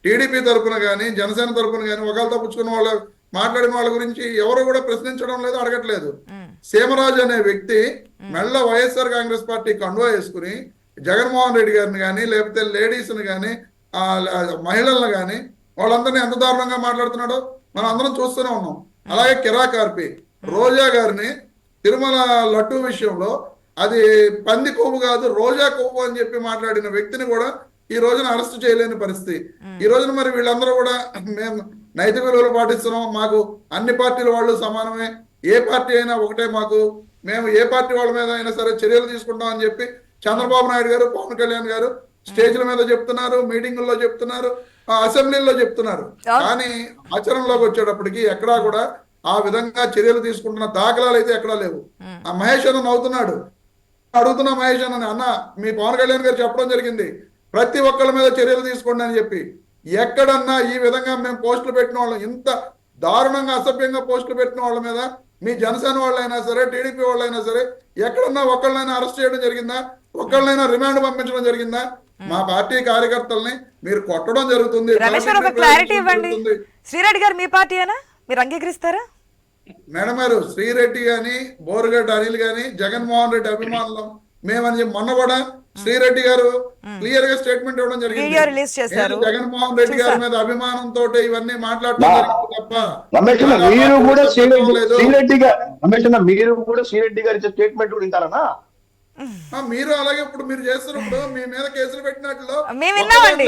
టీడీపీ తరపున కానీ జనసేన తరపున కానీ ఒకళ్ళు తప్పించుకున్న వాళ్ళ మాట్లాడిన వాళ్ళ గురించి ఎవరు కూడా ప్రశ్నించడం లేదు, అడగట్లేదు. సీమరాజు అనే వ్యక్తి మెల్ల వైఎస్ఆర్ కాంగ్రెస్ పార్టీ కండువా వేసుకుని జగన్మోహన్ రెడ్డి గారిని కానీ లేకపోతే లేడీస్ ని కానీ మహిళలను కానీ వాళ్ళందరినీ ఎంత దారుణంగా మాట్లాడుతున్నాడో మనం అందరం చూస్తూనే ఉన్నాం. అలాగే కిరా కార్పి రోజా గారిని తిరుమల లడ్డు విషయంలో అది పంది కొవ్వు కాదు రోజా కొవ్వు అని చెప్పి మాట్లాడిన వ్యక్తిని కూడా ఈ రోజున అరెస్ట్ చేయలేని పరిస్థితి. ఈ రోజున మరి వీళ్ళందరూ కూడా మేము నైతిక విలువలు పాటిస్తున్నాం, మాకు అన్ని పార్టీల వాళ్ళు సమానమే, ఏ పార్టీ అయినా ఒకటే, మాకు మేము ఏ పార్టీ వాళ్ళ మీద అయినా సరే చర్యలు తీసుకుంటాం అని చెప్పి చంద్రబాబు నాయుడు గారు పవన్ కళ్యాణ్ గారు స్టేజ్ల మీద చెప్తున్నారు, మీటింగుల్లో చెప్తున్నారు, అసెంబ్లీలో చెప్తున్నారు. కానీ ఆచరణలోకి వచ్చేటప్పటికి ఎక్కడా కూడా ఆ విధంగా చర్యలు తీసుకుంటున్న దాఖలాలు అయితే ఎక్కడా లేవు. ఆ మహేష్ అన్న నవ్వుతున్నాడు. అడుగుతున్నా మహేష్ అన్న మీ పవన్ కళ్యాణ్ గారు చెప్పడం జరిగింది ప్రతి ఒక్కళ్ళ మీద చర్యలు తీసుకోండి అని చెప్పి. ఎక్కడన్నా ఈ విధంగా మేము పోస్టులు పెట్టిన వాళ్ళం, ఇంత దారుణంగా అసభ్యంగా పోస్టులు పెట్టిన వాళ్ళ మీద మీ జనసేన వాళ్ళైనా సరే టీడీపీ వాళ్ళైనా సరే ఎక్కడన్నా ఒకళ్ళైనా అరెస్ట్ చేయడం జరిగిందా? ఒక్కళ్ళైనా రిమాండ్ పంపించడం జరిగిందా? మా పార్టీ కార్యకర్తల్ని మీరు కొట్టడం జరుగుతుంది. రమేష్ గారు ఒక క్లారిటీ ఇవ్వండి, శ్రీరెడ్డి గారు మీ పార్టీయేనా? మీరు అంగీకరిస్తారా? మేడం గారు, శ్రీరెడ్డి గాని బోరుగడ్డ అనిల్ గాని జగన్మోహన్ రెడ్డి అభిమానులం మేమని మొన్న కూడా శ్రీరెడ్డి గారు క్లియర్ గా స్టేట్మెంట్ ఇవ్వడం జరిగింది. జగన్మోహన్ రెడ్డి గారి మీద అభిమానంతో ఇవన్నీ మాట్లాడటం జరిగింది తప్ప రమేష్ మీరు కూడా శ్రీరెడ్డి గారి స్టేట్మెంట్ కూడా వింటారనా? మీరు అలాగే ఇప్పుడు మీరు చేస్తున్నప్పుడు మీ మీద కేసులు పెట్టినట్లు మేము విన్నామండి,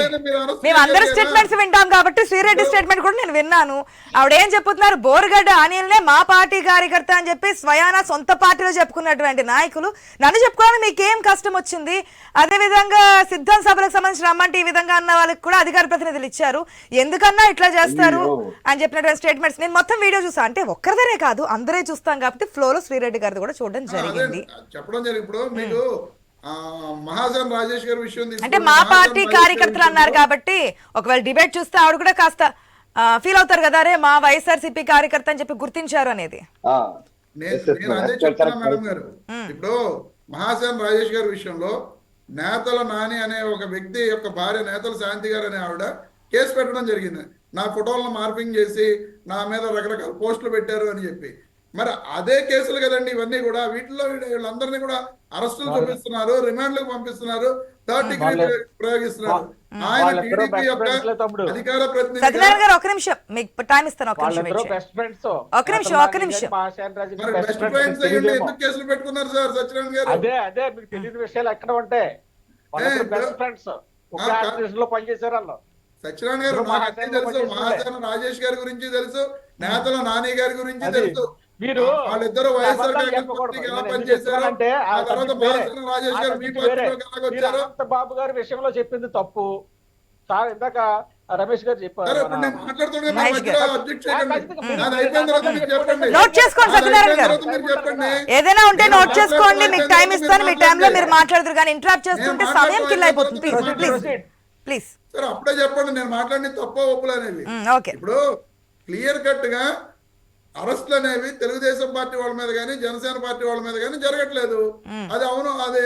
మేము అందరి స్టేట్మెంట్స్ వింటాం కాబట్టి శ్రీరెడ్డి స్టేట్మెంట్ కూడా నేను విన్నాను. ఆవిడ ఏం చెప్తున్నారు, బోరుగడ్డ అనిల్నే మా పార్టీ కార్యకర్త అని చెప్పి స్వయానా సొంత పార్టీలో చెప్పుకున్నటువంటి నాయకులు నన్ను చెప్పుకోవడానికి మీకేం కష్టం వచ్చింది? అదే విధంగా సిద్ధం సభలకు సంబంధించి రమ్మంటే ఈ విధంగా అన్న వాళ్ళకి కూడా అధికార ప్రతినిధులు ఇచ్చారు, ఎందుకన్నా ఇట్లా చేస్తారు అని చెప్పినటువంటి స్టేట్మెంట్స్ నేను మొత్తం వీడియో చూసా. అంటే ఒక్కరిదనే కాదు అందరే చూస్తాం కాబట్టి ఫ్లోలో శ్రీరెడ్డి గారిది కూడా చూడడం జరిగింది. చెప్పడం జరిగింది. మీకు మహాసేన రాజేష్ గారి విషయం అంటే మా పార్టీ కార్యకర్తలు అన్నారు కాబట్టి ఒకవేళ డిబేట్ చూస్తే ఆవిడ కూడా కాస్త ఫీల్ అవుతారు కదా, అరే మా వైఎస్ఆర్సీపీ కార్యకర్త అని చెప్పి గుర్తించారు అనేది. నేను అదే చెప్తున్నా మేడం గారు. ఇప్పుడు మహాసేన రాజేష్ గారి విషయంలో నేతల నాని అనే ఒక వ్యక్తి యొక్క భార్య నేతల శాంతి గారు అనే ఆవిడ కేసు పెట్టడం జరిగింది. నా ఫోటోలను మార్పింగ్ చేసి నా మీద రకరకాల పోస్టులు పెట్టారు అని చెప్పి. మరి అదే కేసులు కదండి ఇవన్నీ కూడా. వీటిలో వీళ్ళందరినీ కూడా అరెస్టులు చూపిస్తున్నారు, రిమాండ్లకు పంపిస్తున్నారు, థర్డ్ డిగ్రీ ప్రయోగిస్తున్నారు. ఆయన టీడీపీ యొక్క అధికార ప్రతినిధి. సత్యనారాయణ గారు ఒక నిమిషం మీకు టైం ఇస్తాను, ఒక నిమిషం. బెస్ట్ ఫ్రెండ్స్ అయ్యండి ఎందుకు కేసులు పెట్టుకున్నారు సార్ సత్యనారాయణ గారు? అదే మీకు తెలియని విషయాలు ఎక్కడ ఉంటాయి. బెస్ట్ ఫ్రెండ్స్ ఒక ఆర్గనైజేషన్ లో పనిచేశారు వాళ్ళు. సత్యనారాయణ గారు నాకు తెలుసు, మహాసేన రాజేష్ గారి గురించి తెలుసు, నేతల నాని గారి గురించి తెలుసు. మీరు వాళ్ళిద్దరు వైఎస్ఆర్ ఎలా పనిచేశారు, ఆ తర్వాత మహాసేన రాజేష్ గారు మీ పార్టీలోకి వచ్చారు. బాబు గారి విషయంలో చెప్పింది తప్పు. ఇందాక రమేష్ గారు చెప్పారు. నోట్ చేసుకోండి సత్యనారాయణ గారు, ఏదైనా ఉంటే నోట్ చేసుకోండి, మీకు టైం ఇస్తాను, మీ టైంలో మీరు మాట్లాడతారు కానీ ఇంటరాప్ట్ చేస్తుంటే సమయం కిల్ అయిపోతుంది. ప్లీజ్ సార్ అప్పుడే చెప్పండి, నేను మాట్లాడిన తప్ప ఒప్పులు అనేవి. ఇప్పుడు క్లియర్ కట్ గా అరెస్టులు అనేవి తెలుగుదేశం పార్టీ వాళ్ళ మీద కానీ జనసేన పార్టీ వాళ్ళ మీద కానీ జరగట్లేదు. అది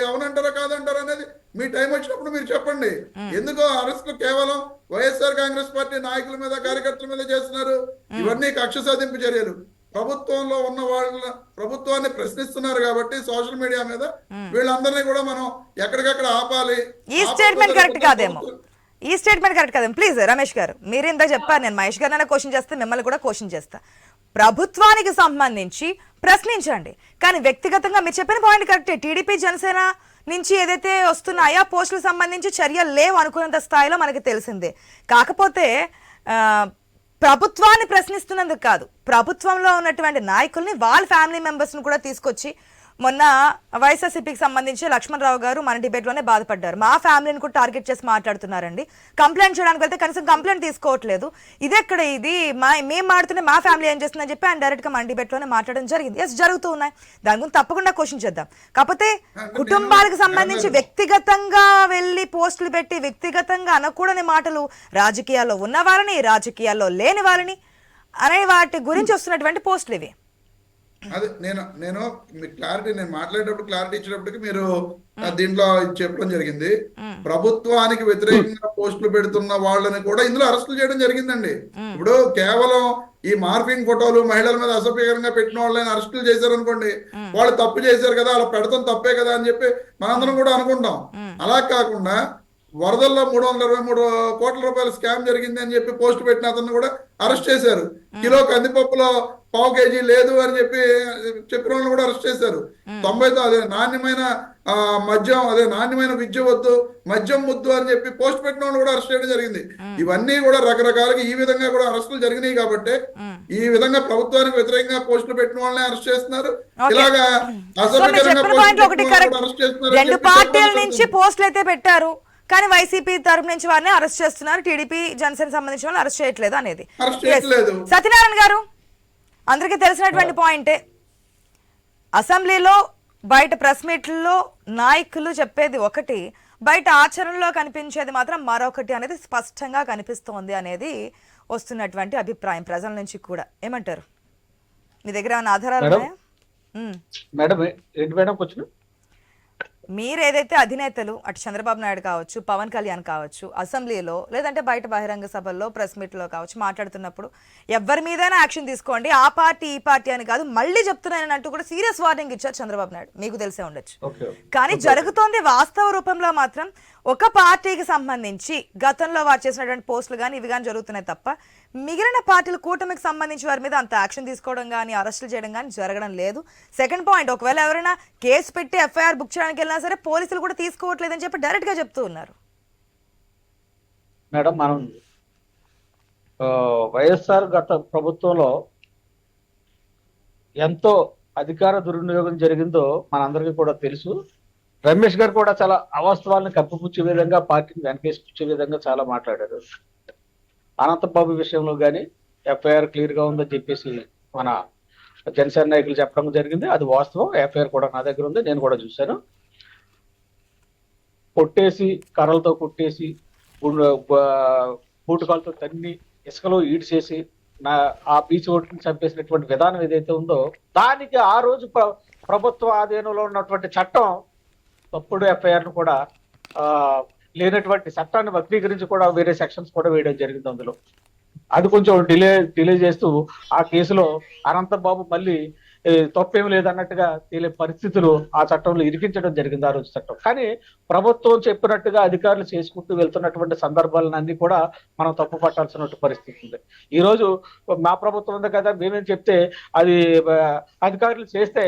అవునంటారా కాదంటారా అనేది మీ టైం వచ్చినప్పుడు మీరు చెప్పండి. ఎందుకో అరెస్టులు కేవలం వైఎస్ఆర్ కాంగ్రెస్ పార్టీ నాయకుల మీద కార్యకర్తల మీద చేస్తున్నారు. ఇవన్నీ కక్ష సాధింపు చర్యలు. ప్రభుత్వంలో ఉన్న వాళ్ళ ప్రభుత్వాన్ని ప్రశ్నిస్తున్నారు కాబట్టి సోషల్ మీడియా మీద వీళ్ళందరినీ కూడా మనం ఎక్కడికక్కడ ఆపాలి. ఈ స్టేట్మెంట్ కరెక్ట్ కాదేమో, ఈ స్టేట్మెంట్ కరెక్ట్ కాదేమో. ప్లీజ్ రమేష్ గారు, మీరు ఇంత చెప్పారు, నేను మహేష్ గారిని క్వశ్చన్ చేస్తే మిమ్మల్ని కూడా క్వశ్చన్ చేస్తా. ప్రభుత్వానికి సంబంధించి ప్రశ్నించండి. కానీ వ్యక్తిగతంగా మీరు చెప్పిన పాయింట్ కరెక్టే. టీడీపీ జనసేన నుంచి ఏదైతే వస్తున్నాయో పోస్టులకు సంబంధించి చర్యలు లేవు అనుకున్నంత స్థాయిలో మనకి తెలిసిందే. కాకపోతే ప్రభుత్వాన్ని ప్రశ్నిస్తున్నందుకు కాదు, ప్రభుత్వంలో ఉన్నటువంటి నాయకుల్ని వాళ్ళ ఫ్యామిలీ మెంబర్స్ని కూడా తీసుకొచ్చి, మొన్న వైఎస్ఆర్సీపీకి సంబంధించి లక్ష్మణరావు గారు మన డిబేట్లోనే బాధపడ్డారు. మా ఫ్యామిలీని కూడా టార్గెట్ చేసి మాట్లాడుతున్నారండి, కంప్లైంట్ చేయడానికి వెళ్తే కనీసం కంప్లైంట్ తీసుకోవట్లేదు, ఇదెక్కడ ఇది మేము మాడుతుంటే మా ఫ్యామిలీ ఏం చేస్తుందని చెప్పి ఆయన డైరెక్ట్గా మన డిబేట్లోనే మాట్లాడడం జరిగింది. ఎస్, జరుగుతూ ఉన్నాయి, దాని గురించి తప్పకుండా క్వశ్చన్ చేద్దాం. కాకపోతే కుటుంబాలకు సంబంధించి వ్యక్తిగతంగా వెళ్ళి పోస్టులు పెట్టి వ్యక్తిగతంగా అనకూడని మాటలు, రాజకీయాల్లో ఉన్న వాళ్ళని రాజకీయాల్లో లేని వాళ్ళని అనే వాటి గురించి వస్తున్నటువంటి పోస్టులు ఇవి. అదే నేను మీకు క్లారిటీ, నేను మాట్లాడేటప్పుడు క్లారిటీ ఇచ్చేటప్పటికి మీరు దీంట్లో చెప్పడం జరిగింది. ప్రభుత్వానికి వ్యతిరేకంగా పోస్టులు పెడుతున్న వాళ్ళని కూడా ఇందులో అరెస్టులు చేయడం జరిగిందండి. ఇప్పుడు కేవలం ఈ మార్ఫింగ్ ఫోటోలు మహిళల మీద అసభ్యకరంగా పెట్టిన వాళ్ళని అరెస్టులు చేశారు అనుకోండి, వాళ్ళు తప్పు చేశారు కదా, అలా పెడతాం తప్పే కదా అని చెప్పి మనందరం కూడా అనుకుంటాం. అలా కాకుండా వరదల్లో 323 కోట్ల రూపాయల స్కామ్ జరిగింది అని చెప్పి పోస్ట్ పెట్టిన అతను కూడా అరెస్ట్ చేశారు. కిలో కందిపప్పులో 1/4 కేజీ లేదు అని చెప్పి చెప్పిన వాళ్ళని కూడా అరెస్ట్ చేశారు. 90తో అదే నాణ్యమైన మద్యం, అదే నాణ్యమైన విద్య వద్దు, మద్యం ముద్దు అని చెప్పి పోస్ట్ పెట్టిన వాళ్ళు కూడా అరెస్ట్ చేయడం జరిగింది. ఇవన్నీ కూడా రకరకాలుగా ఈ విధంగా కూడా అరెస్టులు జరిగినాయి. కాబట్టి ఈ విధంగా ప్రభుత్వానికి వ్యతిరేకంగా పోస్టులు పెట్టిన వాళ్ళని అరెస్ట్ చేస్తున్నారు. ఇలాగా అసభ్యకరంగా అరెస్ట్ చేస్తున్నారు. 2 పార్టీల నుంచి పోస్టులు అయితే పెట్టారు, కానీ వైసీపీ తరపు నుంచి వారిని అరెస్ట్ చేస్తున్నారు, టీడీపీ జనసేన సంబంధించిన వాళ్ళు అరెస్ట్ చేయట్లేదు అనేది. సత్యనారాయణ గారు, అందరికీ తెలిసినటువంటి పాయింటే, అసెంబ్లీలో బయట ప్రెస్ మీట్లలో నాయకులు చెప్పేది ఒకటి, బయట ఆచరణలో కనిపించేది మాత్రం మరొకటి అనేది స్పష్టంగా కనిపిస్తోంది అనేది వస్తున్నటువంటి అభిప్రాయం ప్రజల నుంచి కూడా. ఏమంటారు? మీ దగ్గర ఏమైనా ఆధారాలు ఉన్నాయా? మేడం, మీరు ఏదైతే అధినేతలు అటు చంద్రబాబు నాయుడు కావచ్చు, పవన్ కళ్యాణ్ కావచ్చు, అసెంబ్లీలో లేదంటే బయట బహిరంగ సభల్లో ప్రెస్ మీట్లో కావచ్చు మాట్లాడుతున్నప్పుడు ఎవరి మీదైనా యాక్షన్ తీసుకోండి, ఆ పార్టీ ఈ పార్టీ అని కాదు, మళ్ళీ చెప్తున్నానంటూ కూడా సీరియస్ వార్నింగ్ ఇచ్చారు చంద్రబాబు నాయుడు, మీకు తెలిసే ఉండొచ్చు. కానీ జరుగుతోంది వాస్తవ రూపంలో మాత్రం ఒక పార్టీకి సంబంధించి గతంలో వారు చేసినటువంటి పోస్టులు కానీ ఇవి కానీ జరుగుతున్నాయి తప్ప మిగిలిన పార్టీలు కూటమికి సంబంధించి వారి మీద అంత యాక్షన్ తీసుకోవడం కానీ అరెస్టులు చేయడం కానీ జరగడం లేదు. సెకండ్ పాయింట్, ఒకవేళ ఎవరైనా కేసు పెట్టి ఎఫ్ఐఆర్ బుక్ చేయడానికి వెళ్ళినా సరే పోలీసులు కూడా తీసుకోవట్లేదని చెప్పి డైరెక్ట్ గా చెప్తూ ఉన్నారు. మేడం, మనం వైఎస్ఆర్ గత ప్రభుత్వంలో ఎంతో అధికార దుర్వినియోగం జరిగిందో మనందరికీ కూడా తెలుసు. రమేష్ గారు కూడా చాలా అవాస్తవాలను కప్పిపుచ్చే విధంగా, పార్టీని వెనకేసుకొచ్చే విధంగా చాలా మాట్లాడారు. అనంతబాబు విషయంలో కానీ ఎఫ్ఐఆర్ క్లియర్ గా ఉందని చెప్పేసి మన జనసేన నాయకులు చెప్పడం జరిగింది. అది వాస్తవం. ఎఫ్ఐఆర్ కూడా నా దగ్గర ఉంది, నేను కూడా చూశాను. కొట్టేసి, కర్రలతో కొట్టేసి, బూటకాలతో తన్ని, ఇసుకలో ఈడ్చేసి ఆ బీచ్ ఓటుని చంపేసినటువంటి విధానం ఏదైతే ఉందో, దానికి ఆ రోజు ప్రభుత్వ ఆధీనంలో ఉన్నటువంటి చట్టం తప్పుడు ఎఫ్ఐఆర్ ను కూడా లేనటువంటి చట్టాన్ని వక్రీకరించి కూడా వేరే సెక్షన్స్ కూడా వేయడం జరిగింది. అందులో అది కొంచెం డిలే చేస్తూ ఆ కేసులో అనంతబాబు మళ్ళీ తప్పేం లేదన్నట్టుగా తేలే పరిస్థితులు ఆ చట్టంలో ఇరికించడం జరిగింది ఆ రోజు చట్టం. కానీ ప్రభుత్వం చెప్పినట్టుగా అధికారులు చేసుకుంటూ వెళ్తున్నటువంటి సందర్భాలన్నీ కూడా మనం తప్పు పట్టాల్సిన పరిస్థితి ఉంది. ఈ రోజు మా ప్రభుత్వం ఉంది కదా, మేమేం చెప్తే అది అధికారులు చేస్తే,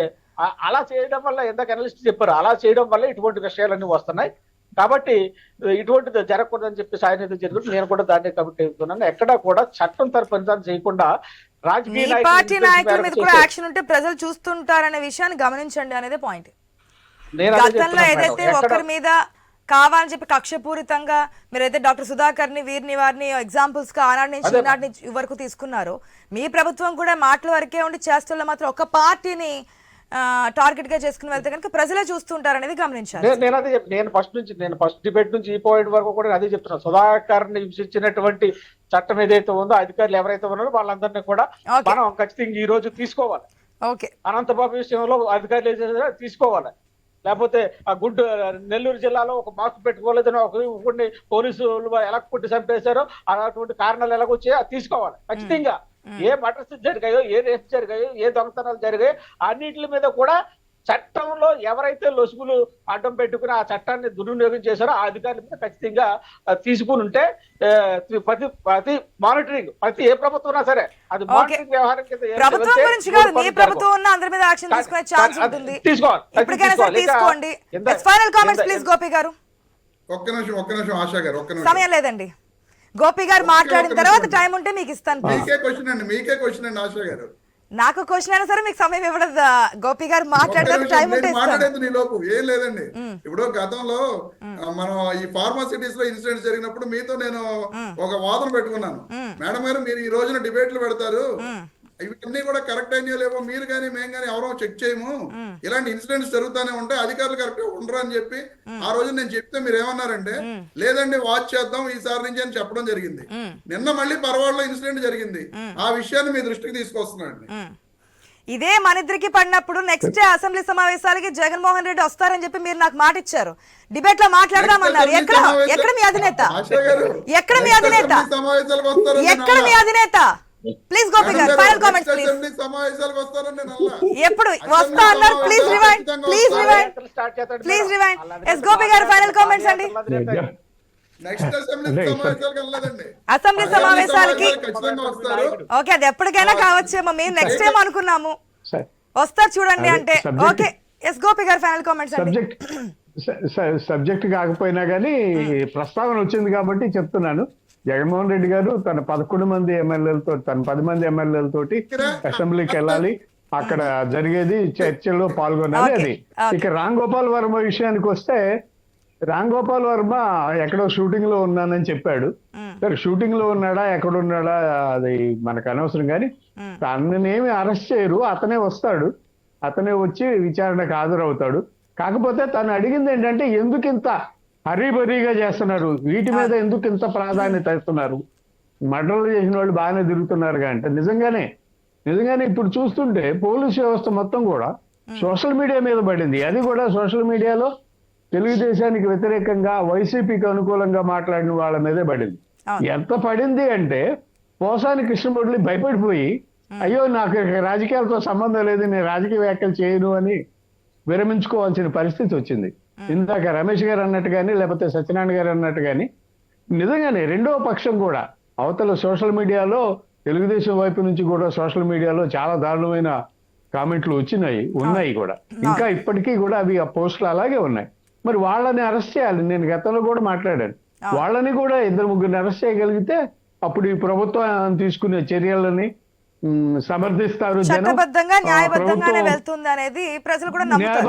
అలా చేయడం వల్ల ఎందాక అనలిస్ట్ చెప్పారు, అలా చేయడం వల్ల ఇటువంటి విషయాలన్నీ వస్తున్నాయి. కాబట్టి ఇటువంటిది జరగకూడదని చెప్పేసి ఆయన ఏదో జరుగుతుంది, నేను కూడా దాన్ని కమిట్ అవుతున్నాను. ఎక్కడా కూడా చట్టం తరపున చేయకుండా రాజకీయ పార్టీ నాయకుల మీద కూడా యాక్షన్ ఉంటే ప్రజలు చూస్తుంటారనే విషయాన్ని గమనించండి అనేది పాయింట్. గతంలో ఏదైతే ఒకరి మీద కావాలని చెప్పి కక్షపూరితంగా మీరైతే డాక్టర్ సుధాకర్ ని వీరిని వారిని ఎగ్జాంపుల్స్ గా ఆనాటి నుంచి ఈనాటి నుంచి వరకు తీసుకున్నారు, మీ ప్రభుత్వం కూడా మాటల వరకే ఉండి చేస్తుల్లో మాత్రం ఒక పార్టీని టార్గెట్ గా చేసుకుని వెళ్తే కనుక ప్రజలే చూస్తుంటారు అనేది గమనించాలి. నేను ఫస్ట్ డిబేట్ నుంచి ఈ పాయింట్ వరకు కూడా అదే చెప్తున్నాను. సుధాకర్ ని హింసించినటువంటి చట్టం ఏదైతే ఉందో, అధికారులు ఎవరైతే ఉన్నారో వాళ్ళందరినీ కూడా మనం ఖచ్చితంగా ఈ రోజు తీసుకోవాలి. అనంతబాబు విషయంలో అధికారులు ఏదైతే తీసుకోవాలి. లేకపోతే ఆ నెల్లూరు జిల్లాలో ఒక మాస్క్ పెట్టుకోలేదని ఒకరిని పోలీసులు ఎలా కొట్టి చంపేశారో అటువంటి కారణాలు ఎలాగొచ్చాయో అది తీసుకోవాలి ఖచ్చితంగా. ఏ మటర్స్ జరిగాయో, ఏ రేప్స్ జరిగాయో, ఏ దొంగతనాలు జరిగాయో అన్నింటి మీద కూడా చట్టంలో ఎవరైతే లొసుగులు అడ్డం పెట్టుకుని ఆ చట్టాన్ని దుర్వినియోగం చేశారో ఆ అధికారుల మీద ఖచ్చితంగా తీసుకుని ఉంటే ప్రతి మానిటరింగ్ ప్రతి ఏ ప్రభుత్వం ఉన్నా సరే అది మానిటరింగ్ వ్యవహారం కింద ప్రభుత్వం గురించి కాదు, మీ ప్రభుత్వం ఉన్న అందరి మీద యాక్షన్ తీసుకునే ఛాన్స్ ఉంటుంది. ఇప్పటికైనా సరే తీసుకోండి. ఫైనల్ కామెంట్స్ ప్లీజ్ గోపి గారు. ఒక్క నిమిషం ఆశా గారు, ఒక్క నిమిషం. సమయం లేదండి, గోపి గారు మాట్లాడిన తర్వాత టైం ఉంటే మీకు ఇస్తాను. మీకే క్వశ్చన్ అండి ఆశా గారు. నాకు క్వశ్చన్ అయినా సరే మీకు సమయం ఇవ్వడం, గోపి గారు మాట్లాడడానికి టైం ఉంటే మాట్లాడేది నీ లోపు ఏం లేదండి. ఇప్పుడు గతంలో మనం ఈ ఫార్మాసిటీస్ లో ఇన్సిడెంట్స్ జరిగినప్పుడు మీతో నేను ఒక వాదన పెట్టుకున్నాను. మేడం గారు మీరు ఈ రోజున డిబేట్లు పెడతారు, ఇవన్నీ కూడా కరెక్ట్ అయినా లేవో మీరు కానీ మేము కానీ ఎవరో చెక్ చేయము, ఇలాంటి ఇన్సిడెంట్స్ జరుగుతూనే ఉంటాయి, అధికారులు కరెక్ట్ గా ఉండరు అని చెప్పి ఆ రోజు నేను చెప్తే మీరు ఏమన్నారంటే లేదండి వాచ్ చేద్దాం ఈసారి నుంచి అని చెప్పడం జరిగింది. నిన్న మళ్ళీ పర్వాడలో ఇన్సిడెంట్ జరిగింది, ఆ విషయాన్ని మీ దృష్టికి తీసుకొస్తున్నాండి. ఇదే మన ఇద్దరికి పడినప్పుడు నెక్స్ట్ అసెంబ్లీ సమావేశాలకి జగన్మోహన్ రెడ్డి వస్తారని చెప్పి మీరు నాకు మాట ఇచ్చారు, డిబేట్ లో మాట్లాడదామన్నారు. ఎక్కడ మీ అధినేత? ఎక్కడ మీ అధినేత? ఎక్కడ మీ అధినేత? ప్లీజ్ గోపి గారు ఫైనల్ కామెంట్స్ ప్లీజ్. ఎప్పుడు వస్తా అన్నారు? Please rewind, please rewind, please rewind. Yes Gopi గారు ఫైనల్ కామెంట్స్ అండి. అసెంబ్లీ సమావేశాలకి ఓకే, అది ఎప్పటికైనా కావచ్చేమో, మేము నెక్స్ట్ టైం అనుకున్నాము వస్తారు చూడండి అంటే. ఓకే, ఎస్ గోపి గారు ఫైనల్ కామెంట్స్ అండి. సబ్జెక్ట్ కాకపోయినా కానీ ప్రస్తావన వచ్చింది కాబట్టి చెప్తున్నాను. జగన్మోహన్ రెడ్డి గారు తన 11 మంది ఎమ్మెల్యేలతో, తన 10 మంది ఎమ్మెల్యేలతోటి అసెంబ్లీకి వెళ్ళాలి, అక్కడ జరిగేది చర్చల్లో పాల్గొనాలి. అది ఇక రామ్ గోపాల్ వర్మ విషయానికి వస్తే, రామ్ గోపాల్ వర్మ ఎక్కడో షూటింగ్ లో ఉన్నానని చెప్పాడు. సరే షూటింగ్ లో ఉన్నాడా ఎక్కడున్నాడా అది మనకు అనవసరం, కానీ తననేమి అరెస్ట్ చేయరు, అతనే వస్తాడు, అతనే వచ్చి విచారణకు హాజరవుతాడు. కాకపోతే తను అడిగింది ఏంటంటే ఎందుకు ఇంత హరీబరీగా చేస్తున్నారు, వీటి మీద ఎందుకు ఇంత ప్రాధాన్యత ఇస్తున్నారు, మర్డర్లు చేసిన వాళ్ళు బాగానే తిరుగుతున్నారు అంటే నిజంగానే ఇప్పుడు చూస్తుంటే పోలీస్ వ్యవస్థ మొత్తం కూడా సోషల్ మీడియా మీద పడింది. అది కూడా సోషల్ మీడియాలో తెలుగుదేశానికి వ్యతిరేకంగా వైసీపీకి అనుకూలంగా మాట్లాడిన వాళ్ళ మీదే పడింది. ఎంత పడింది అంటే పోసాని కృష్ణమురళి భయపడిపోయి అయ్యో నాకు రాజకీయాలతో సంబంధం లేదు, నేను రాజకీయ వ్యాఖ్యలు చేయను అని విరమించుకోవాల్సిన పరిస్థితి వచ్చింది. ఇందాక రమేష్ గారు అన్నట్టు కానీ లేకపోతే సత్యనారాయణ గారు అన్నట్టు కానీ నిజంగానే రెండో పక్షం కూడా అవతల సోషల్ మీడియాలో తెలుగుదేశం వైపు నుంచి కూడా సోషల్ మీడియాలో చాలా దారుణమైన కామెంట్లు ఉన్నాయి కూడా, ఇంకా ఇప్పటికీ కూడా అవి ఆ పోస్టులు అలాగే ఉన్నాయి. మరి వాళ్ళని అరెస్ట్ చేయాలి. నేను గతంలో కూడా మాట్లాడాను, వాళ్ళని కూడా 2-3 అరెస్ట్ చేయగలిగితే అప్పుడు ఈ ప్రభుత్వం తీసుకునే చర్యలని సమర్థిస్తారు. చట్టబద్ధంగా న్యాయబద్ధంగానే వెళ్తుంది అనేది ప్రజలు కూడా నమ్ముతారు.